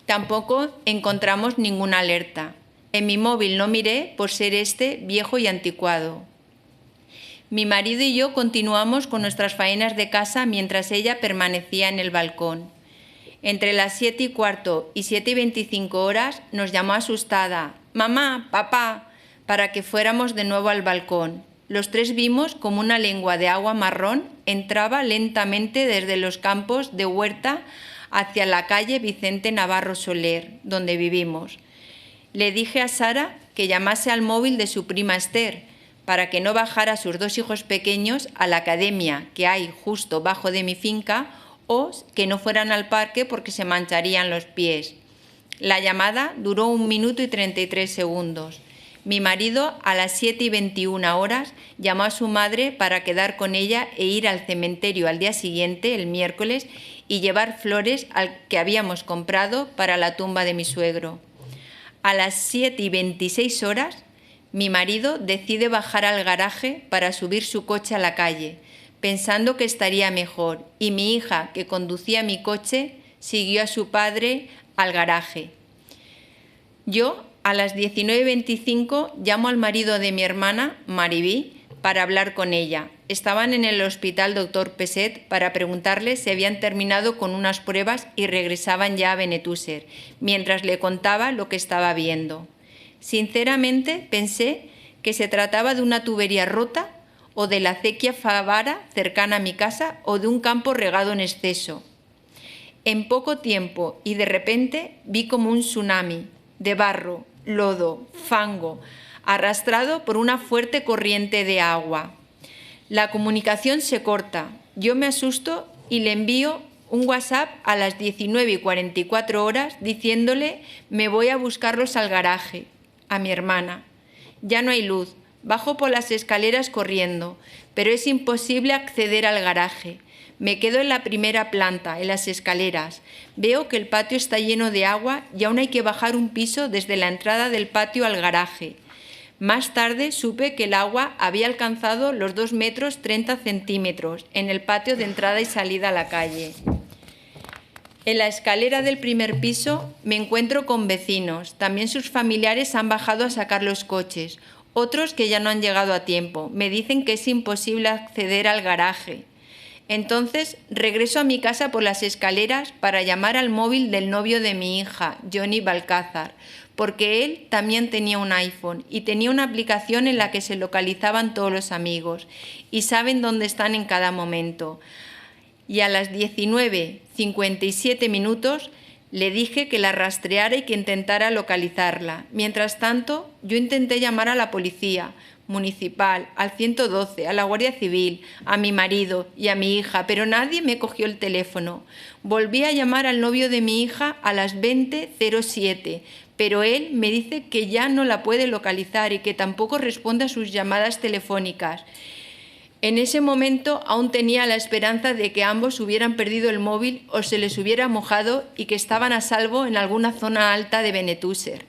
Tampoco encontramos ninguna alerta. En mi móvil no miré por ser este viejo y anticuado. Mi marido y yo continuamos con nuestras faenas de casa mientras ella permanecía en el balcón. Entre las 7:15 y 7:25 nos llamó asustada, «Mamá, papá», para que fuéramos de nuevo al balcón. los tres vimos como una lengua de agua marrón entraba lentamente desde los campos de Huerta hacia la calle Vicente Navarro Soler, donde vivimos. Le dije a Sara que llamase al móvil de su prima Esther, para que no bajara a sus dos hijos pequeños a la academia que hay justo bajo de mi finca, o que no fueran al parque porque se mancharían los pies. La llamada duró 1 minuto y 33 segundos. Mi marido, a las 7:21 llamó a su madre para quedar con ella e ir al cementerio al día siguiente, el miércoles, y llevar flores que habíamos comprado para la tumba de mi suegro. A las 7:26 mi marido decide bajar al garaje para subir su coche a la calle, pensando que estaría mejor, y mi hija, que conducía mi coche, siguió a su padre al garaje. Yo, a las 19:25, llamo al marido de mi hermana, Maribí, para hablar con ella. Estaban en el hospital Dr. Peset para preguntarle si habían terminado con unas pruebas y regresaban ya a Benetúser, mientras le contaba lo que estaba viendo. Sinceramente, pensé que se trataba de una tubería rota o de la acequia Favara cercana a mi casa o de un campo regado en exceso. En poco tiempo y de repente vi como un tsunami de barro, lodo, fango, arrastrado por una fuerte corriente de agua. La comunicación se corta. Yo me asusto y le envío un WhatsApp a las 19:44 diciéndole me voy a buscarlos al garaje, a mi hermana. Ya no hay luz. Bajo por las escaleras corriendo, pero es imposible acceder al garaje. Me quedo en la primera planta, en las escaleras. Veo que el patio está lleno de agua y aún hay que bajar un piso desde la entrada del patio al garaje. Más tarde supe que el agua había alcanzado los 2 metros 30 centímetros en el patio de entrada y salida a la calle. En la escalera del primer piso me encuentro con vecinos. También sus familiares han bajado a sacar los coches. Otros que ya no han llegado a tiempo. Me dicen que es imposible acceder al garaje. Entonces regreso a mi casa por las escaleras para llamar al móvil del novio de mi hija, Johnny Balcázar, porque él también tenía un iPhone y tenía una aplicación en la que se localizaban todos los amigos y saben dónde están en cada momento. Y a las 19:57 le dije que la rastreara y que intentara localizarla. Mientras tanto, yo intenté llamar a la policía municipal, al 112, a la Guardia Civil, a mi marido y a mi hija, pero nadie me cogió el teléfono. Volví a llamar al novio de mi hija a las 20:07, pero él me dice que ya no la puede localizar y que tampoco responde a sus llamadas telefónicas. En ese momento aún tenía la esperanza de que ambos hubieran perdido el móvil o se les hubiera mojado y que estaban a salvo en alguna zona alta de Benetúser.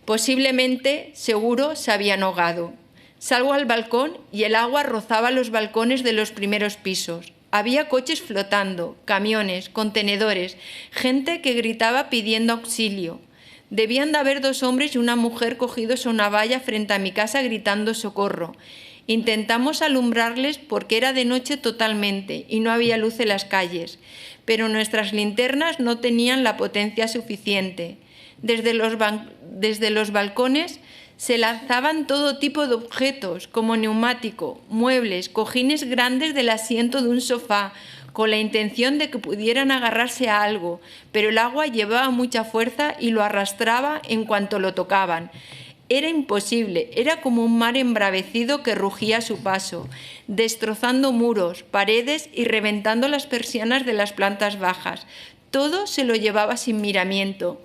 Posiblemente, seguro, se habían ahogado. Salgo al balcón y el agua rozaba los balcones de los primeros pisos. Había coches flotando, camiones, contenedores, gente que gritaba pidiendo auxilio. Debían de haber 2 hombres y una mujer cogidos a una valla frente a mi casa gritando socorro. Intentamos alumbrarles porque era de noche totalmente y no había luz en las calles, pero nuestras linternas no tenían la potencia suficiente. Desde los balcones se lanzaban todo tipo de objetos, como neumático, muebles, cojines grandes del asiento de un sofá, con la intención de que pudieran agarrarse a algo, pero el agua llevaba mucha fuerza y lo arrastraba en cuanto lo tocaban. Era imposible, era como un mar embravecido que rugía a su paso, destrozando muros, paredes y reventando las persianas de las plantas bajas. Todo se lo llevaba sin miramiento.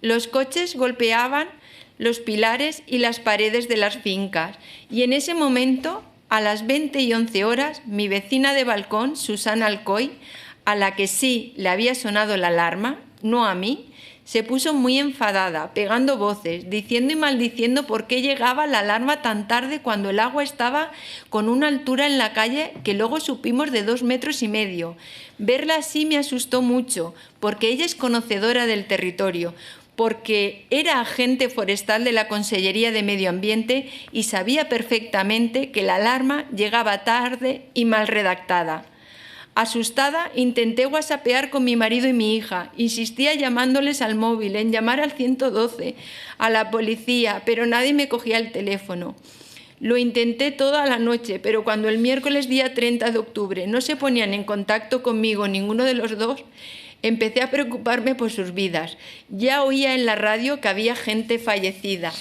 Los coches golpeaban los pilares y las paredes de las fincas y en ese momento, a las 20:11, mi vecina de balcón, Susana Alcoy, a la que sí le había sonado la alarma, no a mí, se puso muy enfadada, pegando voces, diciendo y maldiciendo por qué llegaba la alarma tan tarde cuando el agua estaba con una altura en la calle que luego supimos de 2,5 metros. Verla así me asustó mucho, porque ella es conocedora del territorio, porque era agente forestal de la Consellería de Medio Ambiente y sabía perfectamente que la alarma llegaba tarde y mal redactada. Asustada, intenté whatsappear con mi marido y mi hija. Insistía llamándoles al móvil, en llamar al 112, a la policía, pero nadie me cogía el teléfono. Lo intenté toda la noche, pero cuando el miércoles día 30 de octubre no se ponían en contacto conmigo ninguno de los dos, empecé a preocuparme por sus vidas. Ya oía en la radio que había gente fallecida.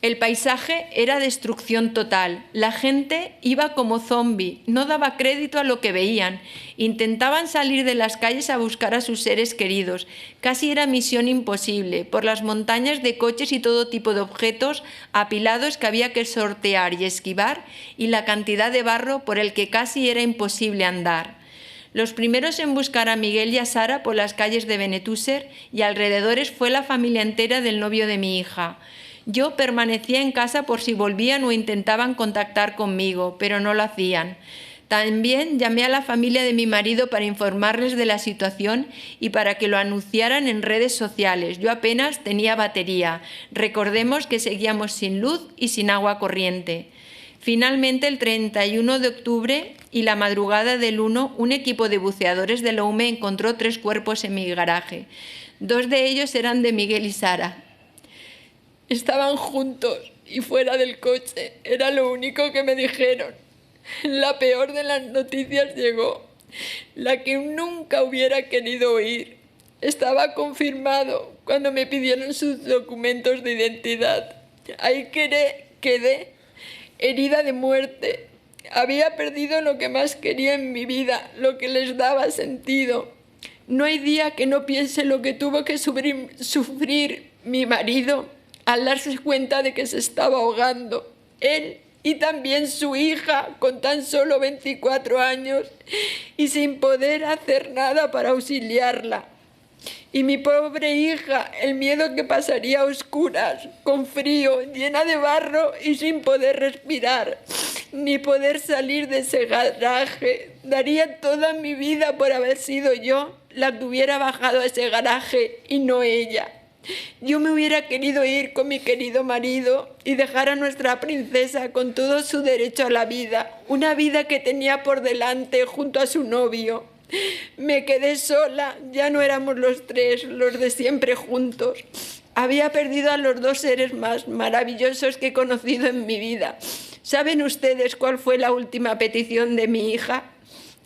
El paisaje era destrucción total. La gente iba como zombi, no daba crédito a lo que veían. Intentaban salir de las calles a buscar a sus seres queridos. Casi era misión imposible, por las montañas de coches y todo tipo de objetos apilados que había que sortear y esquivar, y la cantidad de barro por el que casi era imposible andar. Los primeros en buscar a Miguel y a Sara por las calles de Benetúser y alrededores fue la familia entera del novio de mi hija. Yo permanecía en casa por si volvían o intentaban contactar conmigo, pero no lo hacían. También llamé a la familia de mi marido para informarles de la situación y para que lo anunciaran en redes sociales. Yo apenas tenía batería. Recordemos que seguíamos sin luz y sin agua corriente. Finalmente, el 31 de octubre y la madrugada del 1, un equipo de buceadores de la UME encontró 3 cuerpos en mi garaje. 2 de ellos eran de Miguel y Sara. Estaban juntos y fuera del coche. Era lo único que me dijeron. La peor de las noticias llegó, la que nunca hubiera querido oír. Estaba confirmado cuando me pidieron sus documentos de identidad. Ahí quedé, herida de muerte. Había perdido lo que más quería en mi vida, lo que les daba sentido. No hay día que no piense lo que tuvo que sufrir mi marido al darse cuenta de que se estaba ahogando, él y también su hija, con tan solo 24 años y sin poder hacer nada para auxiliarla. Y mi pobre hija, el miedo que pasaría a oscuras, con frío, llena de barro y sin poder respirar, ni poder salir de ese garaje. Daría toda mi vida por haber sido yo la que hubiera bajado a ese garaje y no ella. Yo me hubiera querido ir con mi querido marido y dejar a nuestra princesa con todo su derecho a la vida, una vida que tenía por delante junto a su novio. Me quedé sola, ya no éramos los 3, los de siempre juntos. Había perdido a los 2 seres más maravillosos que he conocido en mi vida. ¿Saben ustedes cuál fue la última petición de mi hija?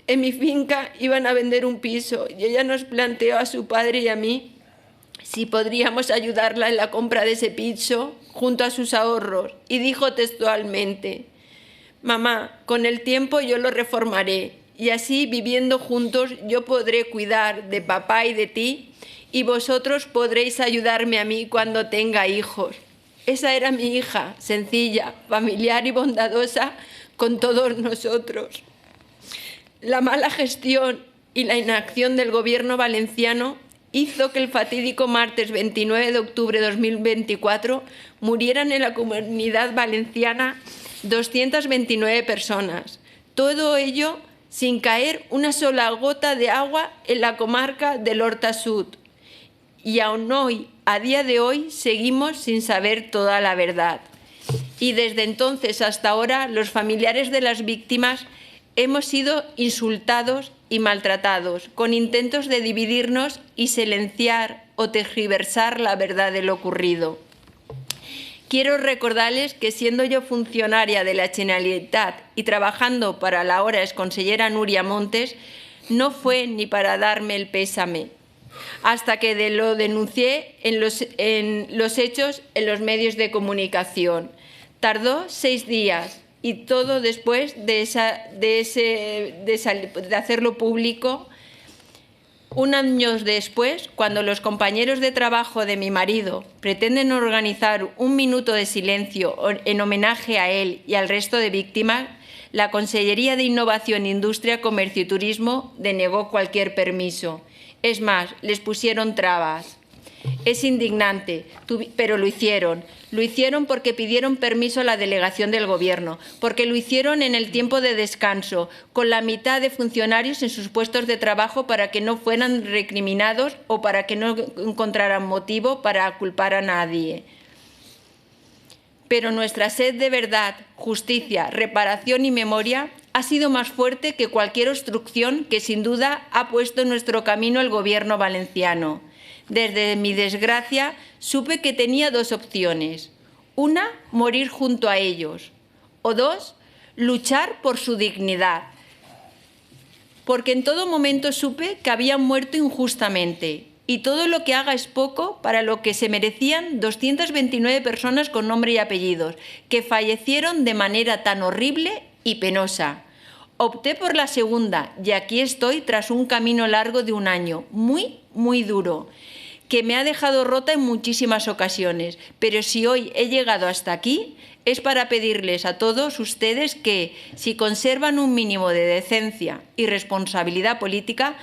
En mi finca iban a vender un piso y ella nos planteó a su padre y a mí si podríamos ayudarla en la compra de ese piso junto a sus ahorros, y dijo textualmente: «Mamá, con el tiempo yo lo reformaré y así, viviendo juntos, yo podré cuidar de papá y de ti y vosotros podréis ayudarme a mí cuando tenga hijos». Esa era mi hija, sencilla, familiar y bondadosa con todos nosotros. La mala gestión y la inacción del gobierno valenciano hizo que el fatídico martes 29 de octubre de 2024 murieran en la Comunidad Valenciana 229 personas. Todo ello sin caer una sola gota de agua en la comarca del Horta Sud. Y aún hoy, a día de hoy, seguimos sin saber toda la verdad. Y desde entonces hasta ahora, los familiares de las víctimas hemos sido insultados y maltratados, con intentos de dividirnos y silenciar o tergiversar la verdad de lo ocurrido. Quiero recordarles que, siendo yo funcionaria de la Generalitat y trabajando para la ahora exconsellera Núria Montes, no fue ni para darme el pésame, hasta que lo denuncié en los hechos en los medios de comunicación. Tardó 6 días. Y todo después de hacerlo público. Un año después, cuando los compañeros de trabajo de mi marido pretenden organizar un minuto de silencio en homenaje a él y al resto de víctimas, la Consellería de Innovación, Industria, Comercio y Turismo denegó cualquier permiso. Es más, les pusieron trabas. Es indignante, pero lo hicieron. Lo hicieron porque pidieron permiso a la delegación del Gobierno, porque lo hicieron en el tiempo de descanso, con la mitad de funcionarios en sus puestos de trabajo para que no fueran recriminados o para que no encontraran motivo para culpar a nadie. Pero nuestra sed de verdad, justicia, reparación y memoria ha sido más fuerte que cualquier obstrucción que sin duda ha puesto en nuestro camino el Gobierno valenciano. Desde mi desgracia supe que tenía 2 opciones. Una, morir junto a ellos. O 2, luchar por su dignidad. Porque en todo momento supe que habían muerto injustamente y todo lo que haga es poco para lo que se merecían 229 personas con nombre y apellidos, que fallecieron de manera tan horrible y penosa. Opté por la segunda y aquí estoy tras un camino largo de un año, muy, muy duro, que me ha dejado rota en muchísimas ocasiones. Pero si hoy he llegado hasta aquí, es para pedirles a todos ustedes que, si conservan un mínimo de decencia y responsabilidad política,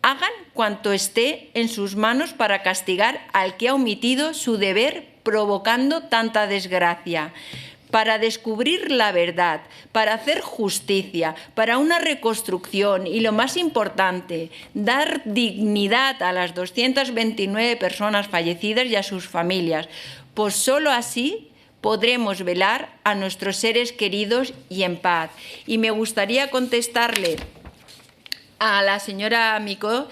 hagan cuanto esté en sus manos para castigar al que ha omitido su deber provocando tanta desgracia, para descubrir la verdad, para hacer justicia, para una reconstrucción y, lo más importante, dar dignidad a las 229 personas fallecidas y a sus familias, pues solo así podremos velar a nuestros seres queridos y en paz. Y me gustaría contestarle a la señora Micó,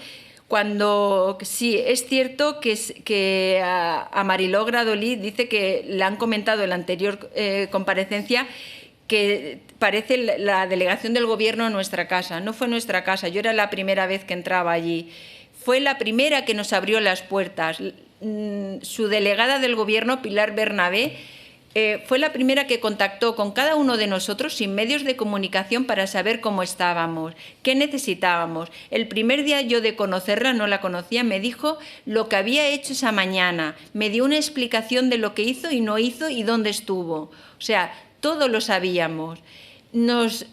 cuando sí, es cierto que a Mariló Gradolí dice que le han comentado en la anterior comparecencia que parece la delegación del Gobierno en nuestra casa. No fue nuestra casa, yo era la primera vez que entraba allí. Fue la primera que nos abrió las puertas. Su delegada del Gobierno, Pilar Bernabé, fue la primera que contactó con cada uno de nosotros sin medios de comunicación para saber cómo estábamos, qué necesitábamos. El primer día yo de conocerla, no la conocía, me dijo lo que había hecho esa mañana, me dio una explicación de lo que hizo y no hizo y dónde estuvo. O sea, todo lo sabíamos. Nos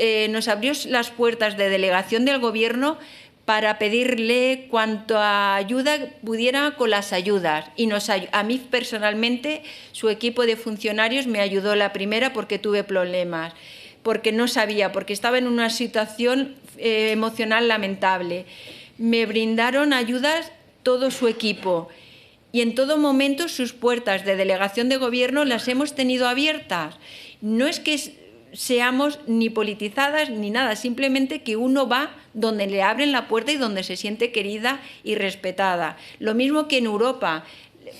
abrió las puertas de delegación del Gobierno para pedirle cuanto ayuda pudiera con las ayudas. Y a mí personalmente, su equipo de funcionarios me ayudó la primera porque tuve problemas, porque no sabía, porque estaba en una situación emocional lamentable. Me brindaron ayudas todo su equipo y en todo momento sus puertas de delegación de Gobierno las hemos tenido abiertas. No es que seamos ni politizadas ni nada, simplemente que uno va donde le abren la puerta y donde se siente querida y respetada. Lo mismo que en Europa,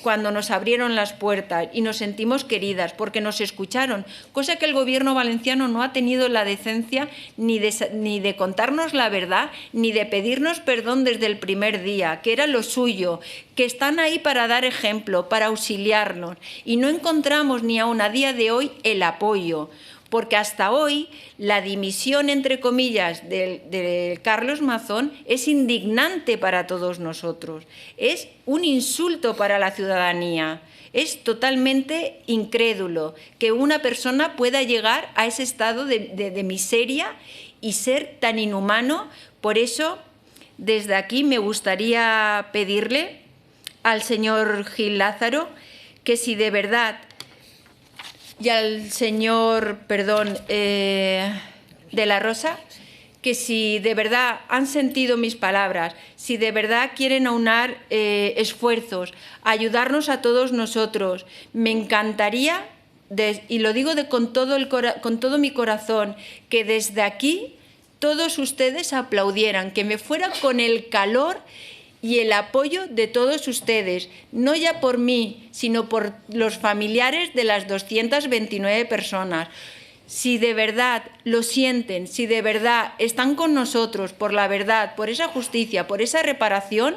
cuando nos abrieron las puertas y nos sentimos queridas porque nos escucharon, cosa que el Gobierno valenciano no ha tenido la decencia ni de contarnos la verdad, ni de pedirnos perdón desde el primer día, que era lo suyo, que están ahí para dar ejemplo, para auxiliarnos, y no encontramos ni aún a día de hoy el apoyo. Porque hasta hoy la dimisión, entre comillas, de Carlos Mazón es indignante para todos nosotros. Es un insulto para la ciudadanía. Es totalmente incrédulo que una persona pueda llegar a ese estado de miseria y ser tan inhumano. Por eso, desde aquí me gustaría pedirle al señor Gil Lázaro que si de verdad, y al señor, de la Rosa, que si de verdad han sentido mis palabras, si de verdad quieren aunar esfuerzos, ayudarnos a todos nosotros, me encantaría, y lo digo con todo mi corazón, que desde aquí todos ustedes aplaudieran, que me fuera con el calor y el apoyo de todos ustedes, no ya por mí, sino por los familiares de las 229 personas. Si de verdad lo sienten, si de verdad están con nosotros por la verdad, por esa justicia, por esa reparación,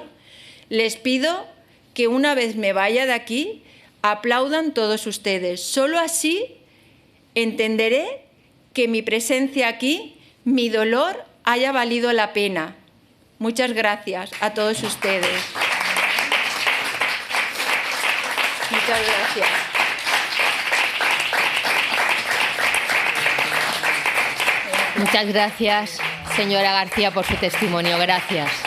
les pido que una vez me vaya de aquí, aplaudan todos ustedes. Solo así entenderé que mi presencia aquí, mi dolor, haya valido la pena. Muchas gracias a todos ustedes. Muchas gracias. Muchas gracias, señora García, por su testimonio. Gracias.